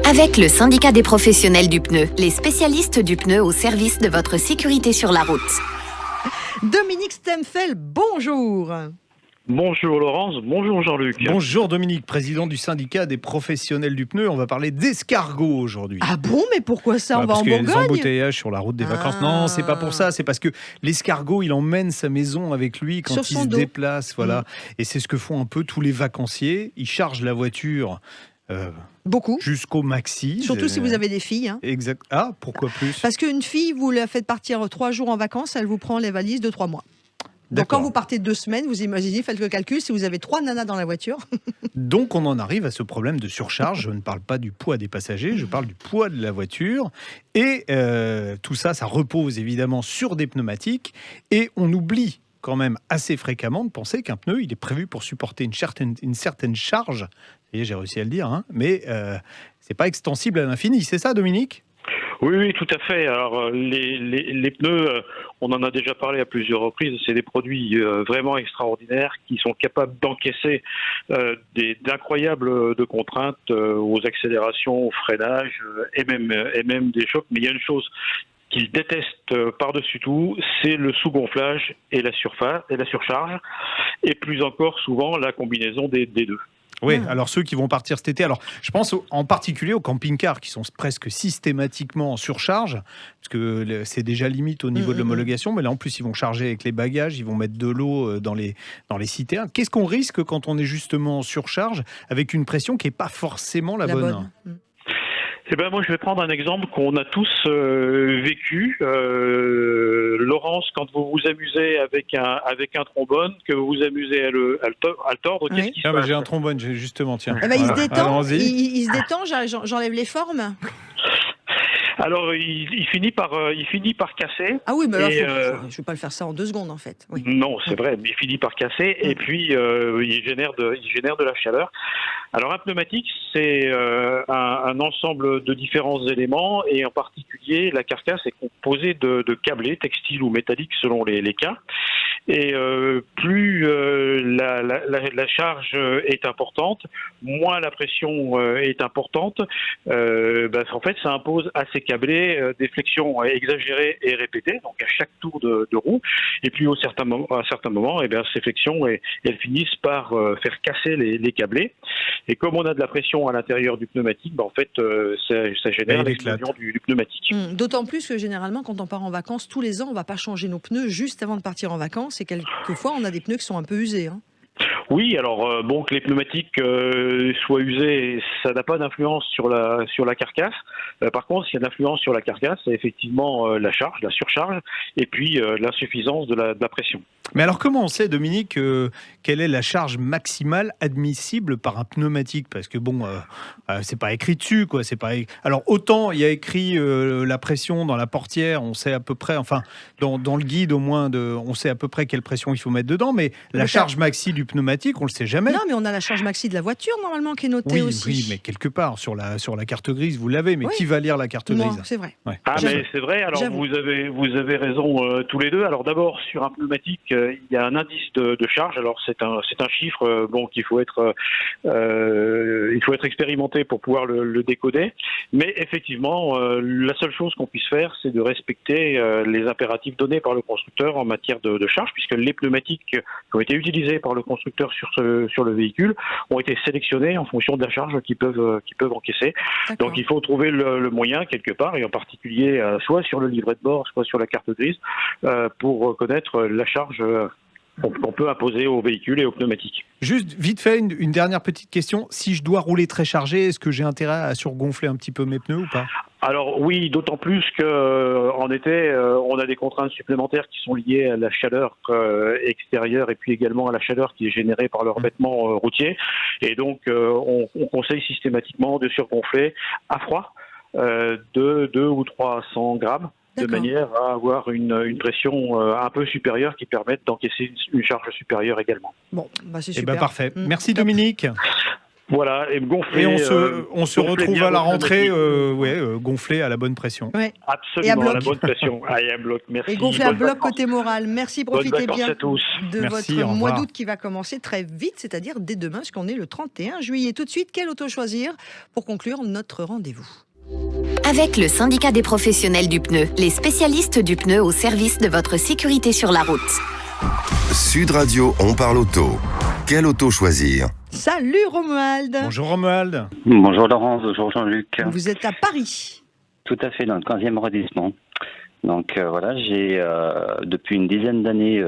S9: Avec le syndicat des professionnels du pneu, les spécialistes du pneu au service de votre sécurité sur la route.
S2: Dominique Stemfel, bonjour.
S7: Bonjour Laurence, bonjour Jean-Luc.
S3: Bonjour Dominique, président du syndicat des professionnels du pneu. On va parler d'escargots aujourd'hui.
S2: Ah bon, mais pourquoi ça? On va
S3: parce
S2: en
S3: qu'il y a des
S2: Bourgogne?
S3: embouteillages sur la route des vacances.
S2: Ah.
S3: Non, c'est pas pour ça. C'est parce que l'escargot, il emmène sa maison avec lui quand
S2: Sur
S3: il
S2: son
S3: se
S2: dos.
S3: déplace. Voilà. Et c'est ce que font un peu tous les vacanciers. Ils chargent la voiture
S2: Beaucoup.
S3: jusqu'au maxi.
S2: Surtout si vous avez des filles. Hein.
S3: Exact. Ah, pourquoi plus?
S2: Parce qu'une fille, vous la faites partir 3 jours en vacances, elle vous prend les valises de 3 mois. Donc
S3: D'accord.
S2: quand vous partez 2 semaines, vous imaginez, faites le calcul, si vous avez 3 nanas dans la voiture.
S3: Donc on en arrive à ce problème de surcharge. Je ne parle pas du poids des passagers, je parle du poids de la voiture. Et tout ça, ça repose évidemment sur des pneumatiques. Et on oublie quand même assez fréquemment de penser qu'un pneu, il est prévu pour supporter une certaine charge. Ça y est, j'ai réussi à le dire, hein, mais c'est pas extensible à l'infini. C'est ça, Dominique ?
S10: Oui, tout à fait. Alors, les pneus, on en a déjà parlé à plusieurs reprises, c'est des produits vraiment extraordinaires qui sont capables d'encaisser d'incroyables de contraintes aux accélérations, au freinage et même des chocs. Mais il y a une chose qu'ils détestent par-dessus tout, c'est le sous-gonflage et la surcharge, et plus encore souvent la combinaison des deux.
S3: Oui, alors ceux qui vont partir cet été, alors je pense en particulier aux camping-cars qui sont presque systématiquement en surcharge, parce que c'est déjà limite au niveau de l'homologation, mais là en plus ils vont charger avec les bagages, ils vont mettre de l'eau dans les citernes. Qu'est-ce qu'on risque quand on est justement en surcharge avec une pression qui n'est pas forcément la bonne.
S10: Eh ben moi, je vais prendre un exemple qu'on a tous vécu. Laurence, quand vous vous amusez avec un trombone, que vous vous amusez à le tordre, qu'est-ce qui se passe?
S3: J'ai un trombone, justement, tiens.
S2: Eh ben, il se détend,
S3: Allons-y.
S2: il se détend, j'enlève les formes.
S10: Alors, il finit par casser.
S2: Ah oui, mais alors, je ne vais pas le faire ça en 2 secondes, en fait. Oui.
S10: Non, c'est vrai, mais il finit par casser et puis il génère de la chaleur. Alors, un pneumatique, c'est un ensemble de différents éléments et en particulier, la carcasse est composée de câblés textiles ou métalliques selon les cas. Et plus la charge est importante, moins la pression est importante. En fait, ça impose à ces câblés des flexions exagérées et répétées, donc à chaque tour de roue. Et puis à un certain moment, ces flexions elles finissent par faire casser les câblés. Et comme on a de la pression à l'intérieur du pneumatique, ça génère l'explosion du pneumatique.
S2: D'autant plus que généralement, quand on part en vacances, tous les ans, on ne va pas changer nos pneus juste avant de partir en vacances. Et quelquefois, on a des pneus qui sont un peu usés. Hein.
S10: Oui, alors que les pneumatiques soient usés, ça n'a pas d'influence sur la carcasse. Par contre, ce qui a d'influence sur la carcasse, c'est effectivement la surcharge, et puis l'insuffisance de la pression.
S3: Mais alors comment on sait, Dominique, quelle est la charge maximale admissible par un pneumatique? Parce que c'est pas écrit dessus, quoi. C'est pas. Alors autant il y a écrit la pression dans la portière, on sait à peu près, enfin dans le guide au moins, on sait à peu près quelle pression il faut mettre dedans, mais la charge maxi du pneumatique, on le sait jamais.
S2: Non, mais on a la charge maxi de la voiture normalement qui est notée aussi.
S3: Oui, mais quelque part sur la carte grise, vous l'avez. Mais qui va lire la carte grise?
S2: C'est vrai.
S3: Ouais.
S10: Mais c'est vrai. Alors vous avez raison tous les deux. Alors d'abord sur un pneumatique, il y a un indice de charge. Alors c'est un chiffre qu'il faut être expérimenté pour pouvoir le décoder. Mais effectivement, la seule chose qu'on puisse faire, c'est de respecter les impératifs donnés par le constructeur en matière de charge, puisque les pneumatiques qui ont été utilisés par le constructeur sur le véhicule ont été sélectionnés en fonction de la charge qu'ils peuvent encaisser.
S2: D'accord.
S10: Donc il faut trouver le moyen quelque part, et en particulier soit sur le livret de bord, soit sur la carte grise, pour connaître la charge qu'on peut imposer aux véhicules et aux pneumatiques.
S3: Juste vite fait, une dernière petite question. Si je dois rouler très chargé, est-ce que j'ai intérêt à surgonfler un petit peu mes pneus ou pas ?
S10: Alors oui, d'autant plus qu'en été, on a des contraintes supplémentaires qui sont liées à la chaleur extérieure et puis également à la chaleur qui est générée par le revêtement routier. Et donc, on conseille systématiquement de surgonfler à froid de 2 ou 300 grammes. De
S2: D'accord.
S10: manière à avoir une pression un peu supérieure qui permette d'encaisser une charge supérieure également.
S2: Bon, bah c'est
S3: Eh
S2: super.
S3: ben parfait. Merci
S2: Top.
S3: Dominique.
S10: Voilà, et gonfler.
S3: Et on se
S10: gonfler
S3: retrouve
S10: bien
S3: à la
S10: votre
S3: rentrée
S10: pneumatique.
S3: gonflé à la bonne pression.
S2: Ouais.
S10: Absolument,
S2: Et à bloc.
S10: la bonne pression. Et à bloc, merci.
S2: Et gonfler à
S10: Bonnes
S2: bloc
S10: vacances.
S2: côté moral. Merci,
S10: Bonnes
S2: profitez
S10: vacances
S2: bien
S10: à tous.
S2: de
S3: Merci,
S2: votre
S3: au
S2: mois
S3: revoir.
S2: d'août qui va commencer très vite, c'est-à-dire dès demain, puisqu'on est le 31 juillet. Tout de suite, quel auto choisir pour conclure notre rendez-vous ?
S9: Avec le syndicat des professionnels du pneu, les spécialistes du pneu au service de votre sécurité sur la route.
S1: Sud Radio, on parle auto. Quelle auto choisir?
S2: Salut Romuald.
S3: Bonjour Romuald.
S11: Bonjour Laurence, bonjour Jean-Luc.
S2: Vous êtes à Paris.
S11: Tout à fait, dans le 15e arrondissement. Donc voilà, j'ai depuis une dizaine d'années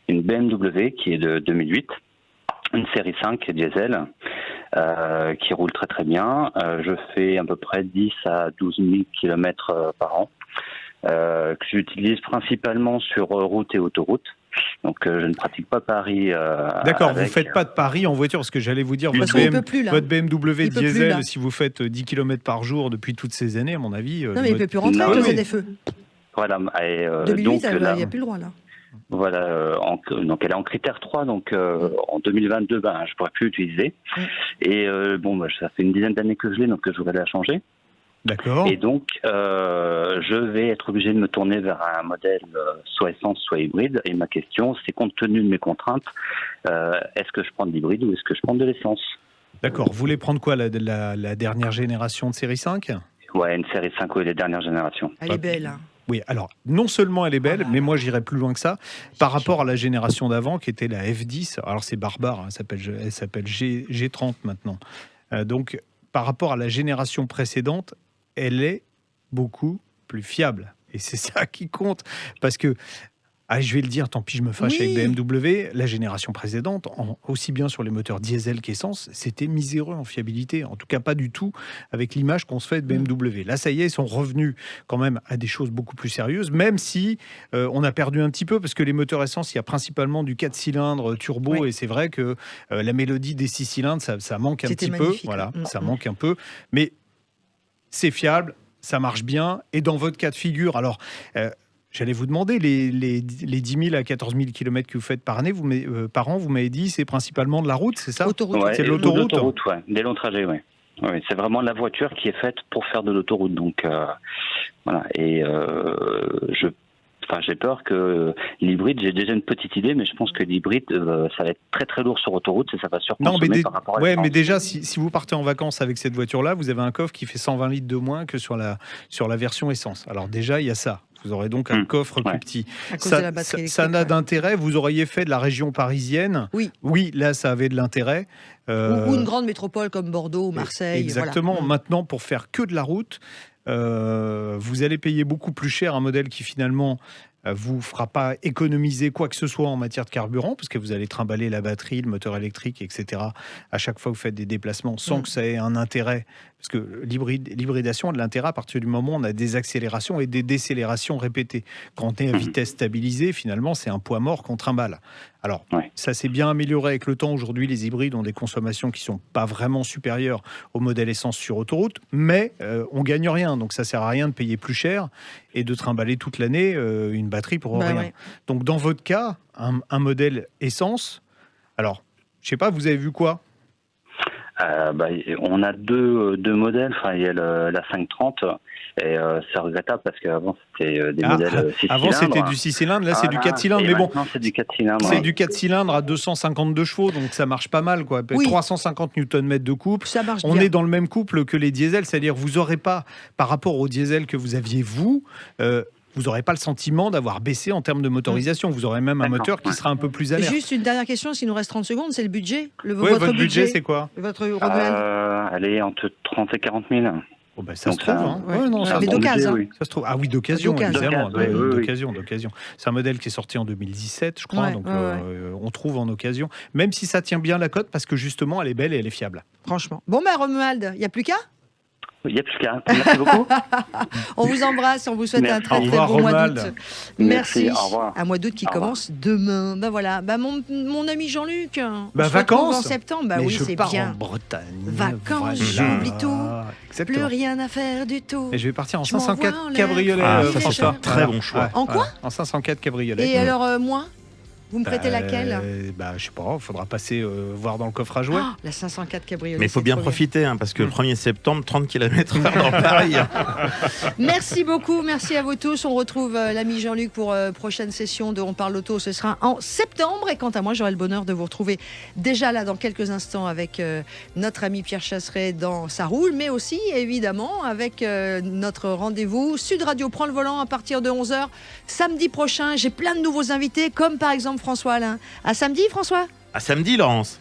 S11: une BMW qui est de 2008, une série 5 diesel qui roule très très bien. Je fais à peu près 10 à 12 000 km par an, que j'utilise principalement sur route et autoroute. Donc je ne pratique pas Paris.
S3: D'accord, vous ne
S11: avec...
S3: faites pas de Paris en voiture, parce que j'allais vous dire,
S2: Parce
S3: votre,
S2: qu'il peut plus, là.
S3: votre BMW
S2: Il peut plus,
S3: diesel,
S2: là.
S3: si vous faites 10 km par jour depuis toutes ces années, à mon avis...
S2: Non, mais il ne peut plus rentrer
S11: Non,
S2: avec le
S11: oui.
S2: ZFE.
S11: Voilà, et,
S2: 2008,
S11: donc,
S2: il n'y
S11: là,
S2: a plus le droit, là.
S11: Voilà, donc elle est en critère 3, donc en 2022, je ne pourrais plus l'utiliser. Et ça fait une dizaine d'années que je l'ai, donc je voudrais la changer.
S3: D'accord.
S11: Et donc, je vais être obligé de me tourner vers un modèle soit essence, soit hybride. Et ma question, c'est compte tenu de mes contraintes, est-ce que je prends de l'hybride ou est-ce que je prends de l'essence?
S3: D'accord, vous voulez prendre quoi, la dernière génération de série 5 ?
S11: Ouais, une série 5, oui, les dernières générations.
S2: Elle est belle, hein.
S3: Oui, alors, non seulement elle est belle, mais moi j'irais plus loin que ça, par rapport à la génération d'avant, qui était la F10. Alors c'est barbare, hein, elle s'appelle G30 maintenant. Donc, par rapport à la génération précédente, elle est beaucoup plus fiable. Et c'est ça qui compte. Parce que, je vais le dire, tant pis, je me fâche avec BMW, la génération précédente, aussi bien sur les moteurs diesel qu'essence, c'était miséreux en fiabilité. En tout cas, pas du tout avec l'image qu'on se fait de BMW. Là, ça y est, ils sont revenus quand même à des choses beaucoup plus sérieuses, même si on a perdu un petit peu, parce que les moteurs essence, il y a principalement du 4 cylindres turbo, et c'est vrai que la mélodie des 6 cylindres, ça manque un petit peu. Voilà, ça manque un peu. Mais c'est fiable, ça marche bien. Et dans votre cas de figure, alors... j'allais vous demander, les 10 000 à 14 000 km que vous faites par année, par an, vous m'avez dit, c'est principalement de la route, c'est ça?
S2: Autoroute.
S11: Ouais,
S3: c'est de l'autoroute.
S11: Ouais, des longs trajets, ouais. Oui, c'est vraiment la voiture qui est faite pour faire de l'autoroute. Donc voilà. Et j'ai peur que l'hybride, j'ai déjà une petite idée, mais je pense que l'hybride, ça va être très très lourd sur autoroute et ça va surconsommer par rapport à l'essence.
S3: mais déjà, si vous partez en vacances avec cette voiture-là, vous avez un coffre qui fait 120 litres de moins que sur la version essence. Alors déjà, il y a ça. Vous aurez donc un coffre plus petit.
S2: À cause de la batterie électrique,
S3: ça n'a d'intérêt. Vous auriez fait de la région parisienne. Oui, là, ça avait de l'intérêt.
S2: Ou une grande métropole comme Bordeaux ou Marseille.
S3: Exactement.
S2: Voilà.
S3: Maintenant, pour faire que de la route, vous allez payer beaucoup plus cher un modèle qui finalement vous fera pas économiser quoi que ce soit en matière de carburant, parce que vous allez trimballer la batterie, le moteur électrique, etc. à chaque fois que vous faites des déplacements sans que ça ait un intérêt. Parce que l'hybridation a de l'intérêt à partir du moment où on a des accélérations et des décélérations répétées. Quand on est à vitesse stabilisée, finalement, c'est un poids mort qu'on trimballe. Alors, ça s'est bien amélioré avec le temps. Aujourd'hui, les hybrides ont des consommations qui ne sont pas vraiment supérieures au modèle essence sur autoroute, mais on ne gagne rien. Donc, ça ne sert à rien de payer plus cher et de trimballer toute l'année une batterie pour rien.
S2: Ouais.
S3: Donc, dans votre cas, un modèle essence, alors, je ne sais pas, vous avez vu quoi ?
S11: On a deux modèles. Enfin, il y a la 530 et c'est regrettable parce qu'avant c'était des modèles 6
S3: avant
S11: cylindres.
S3: c'était du 6 cylindres, là c'est du 4 cylindres. Mais bon,
S11: c'est du 4 cylindres.
S3: C'est du 4 cylindres à 252 chevaux, donc ça marche pas mal, quoi.
S2: Oui.
S3: 350 Nm de couple.
S2: Ça marche
S3: On
S2: bien.
S3: est dans le même couple que les diesels, c'est-à-dire vous n'aurez pas, par rapport au diesel que vous aviez vous n'aurez pas le sentiment d'avoir baissé en termes de motorisation. Vous aurez même un moteur qui sera un peu plus alerte.
S2: Juste une dernière question, s'il nous reste 30 secondes, c'est le budget.
S3: Votre budget, c'est quoi?
S2: Votre Romuald
S11: Elle est entre 30 et 40 000.
S3: Oh ben ça se trouve, hein. Non,
S2: mais d'occasion.
S11: Oui.
S3: Ça se trouve. Ah oui, d'occasion, évidemment.
S11: D'occasion,
S3: D'occasion. C'est un modèle qui est sorti en 2017, je crois.
S2: Ouais,
S3: donc
S2: ouais.
S3: on trouve en occasion. Même si ça tient bien la cote, parce que justement, elle est belle et elle est fiable.
S2: Franchement. Bon, Romuald, il n'y a plus qu'à.
S11: Il n'y a plus qu'à. Merci beaucoup.
S2: On vous embrasse, on vous souhaite un très
S3: Au revoir,
S2: bon mois
S3: Romuald.
S2: d'août.
S11: Merci, au revoir.
S2: Un mois d'août qui commence demain. Voilà. Mon ami Jean-Luc. On se retrouve
S3: Vacances
S2: en septembre.
S3: Mais
S2: oui,
S3: je
S2: c'est
S3: pars
S2: bien.
S3: en Bretagne.
S2: Vacances,
S3: Voilà.
S2: j'oublie tout.
S3: Exactement.
S2: Plus rien à faire du tout.
S3: Et je vais partir en
S2: Je m'envoie en
S3: 504
S2: l'air.
S3: cabriolet.
S4: Ah, ça, c'est
S3: François.
S4: un très bon choix.
S2: En quoi
S3: En 504 cabriolet.
S2: Et alors, moi vous me prêtez laquelle?
S3: Je sais pas, il faudra passer voir dans le coffre à jouets.
S2: Ah, la 504 cabriolet.
S4: Mais il faut bien
S2: c'est trop
S4: profiter, parce que le 1er septembre, 30 km/h dans Paris.
S2: Merci beaucoup, merci à vous tous. On retrouve l'ami Jean-Luc pour prochaine session de On parle auto. Ce sera en septembre. Et quant à moi, j'aurai le bonheur de vous retrouver déjà là dans quelques instants avec notre ami Pierre Chasseret dans Sa Roule, mais aussi évidemment avec notre rendez-vous Sud Radio prend le volant à partir de 11h samedi prochain. J'ai plein de nouveaux invités, comme par exemple François Alain. À samedi, François.
S4: À samedi, Laurence.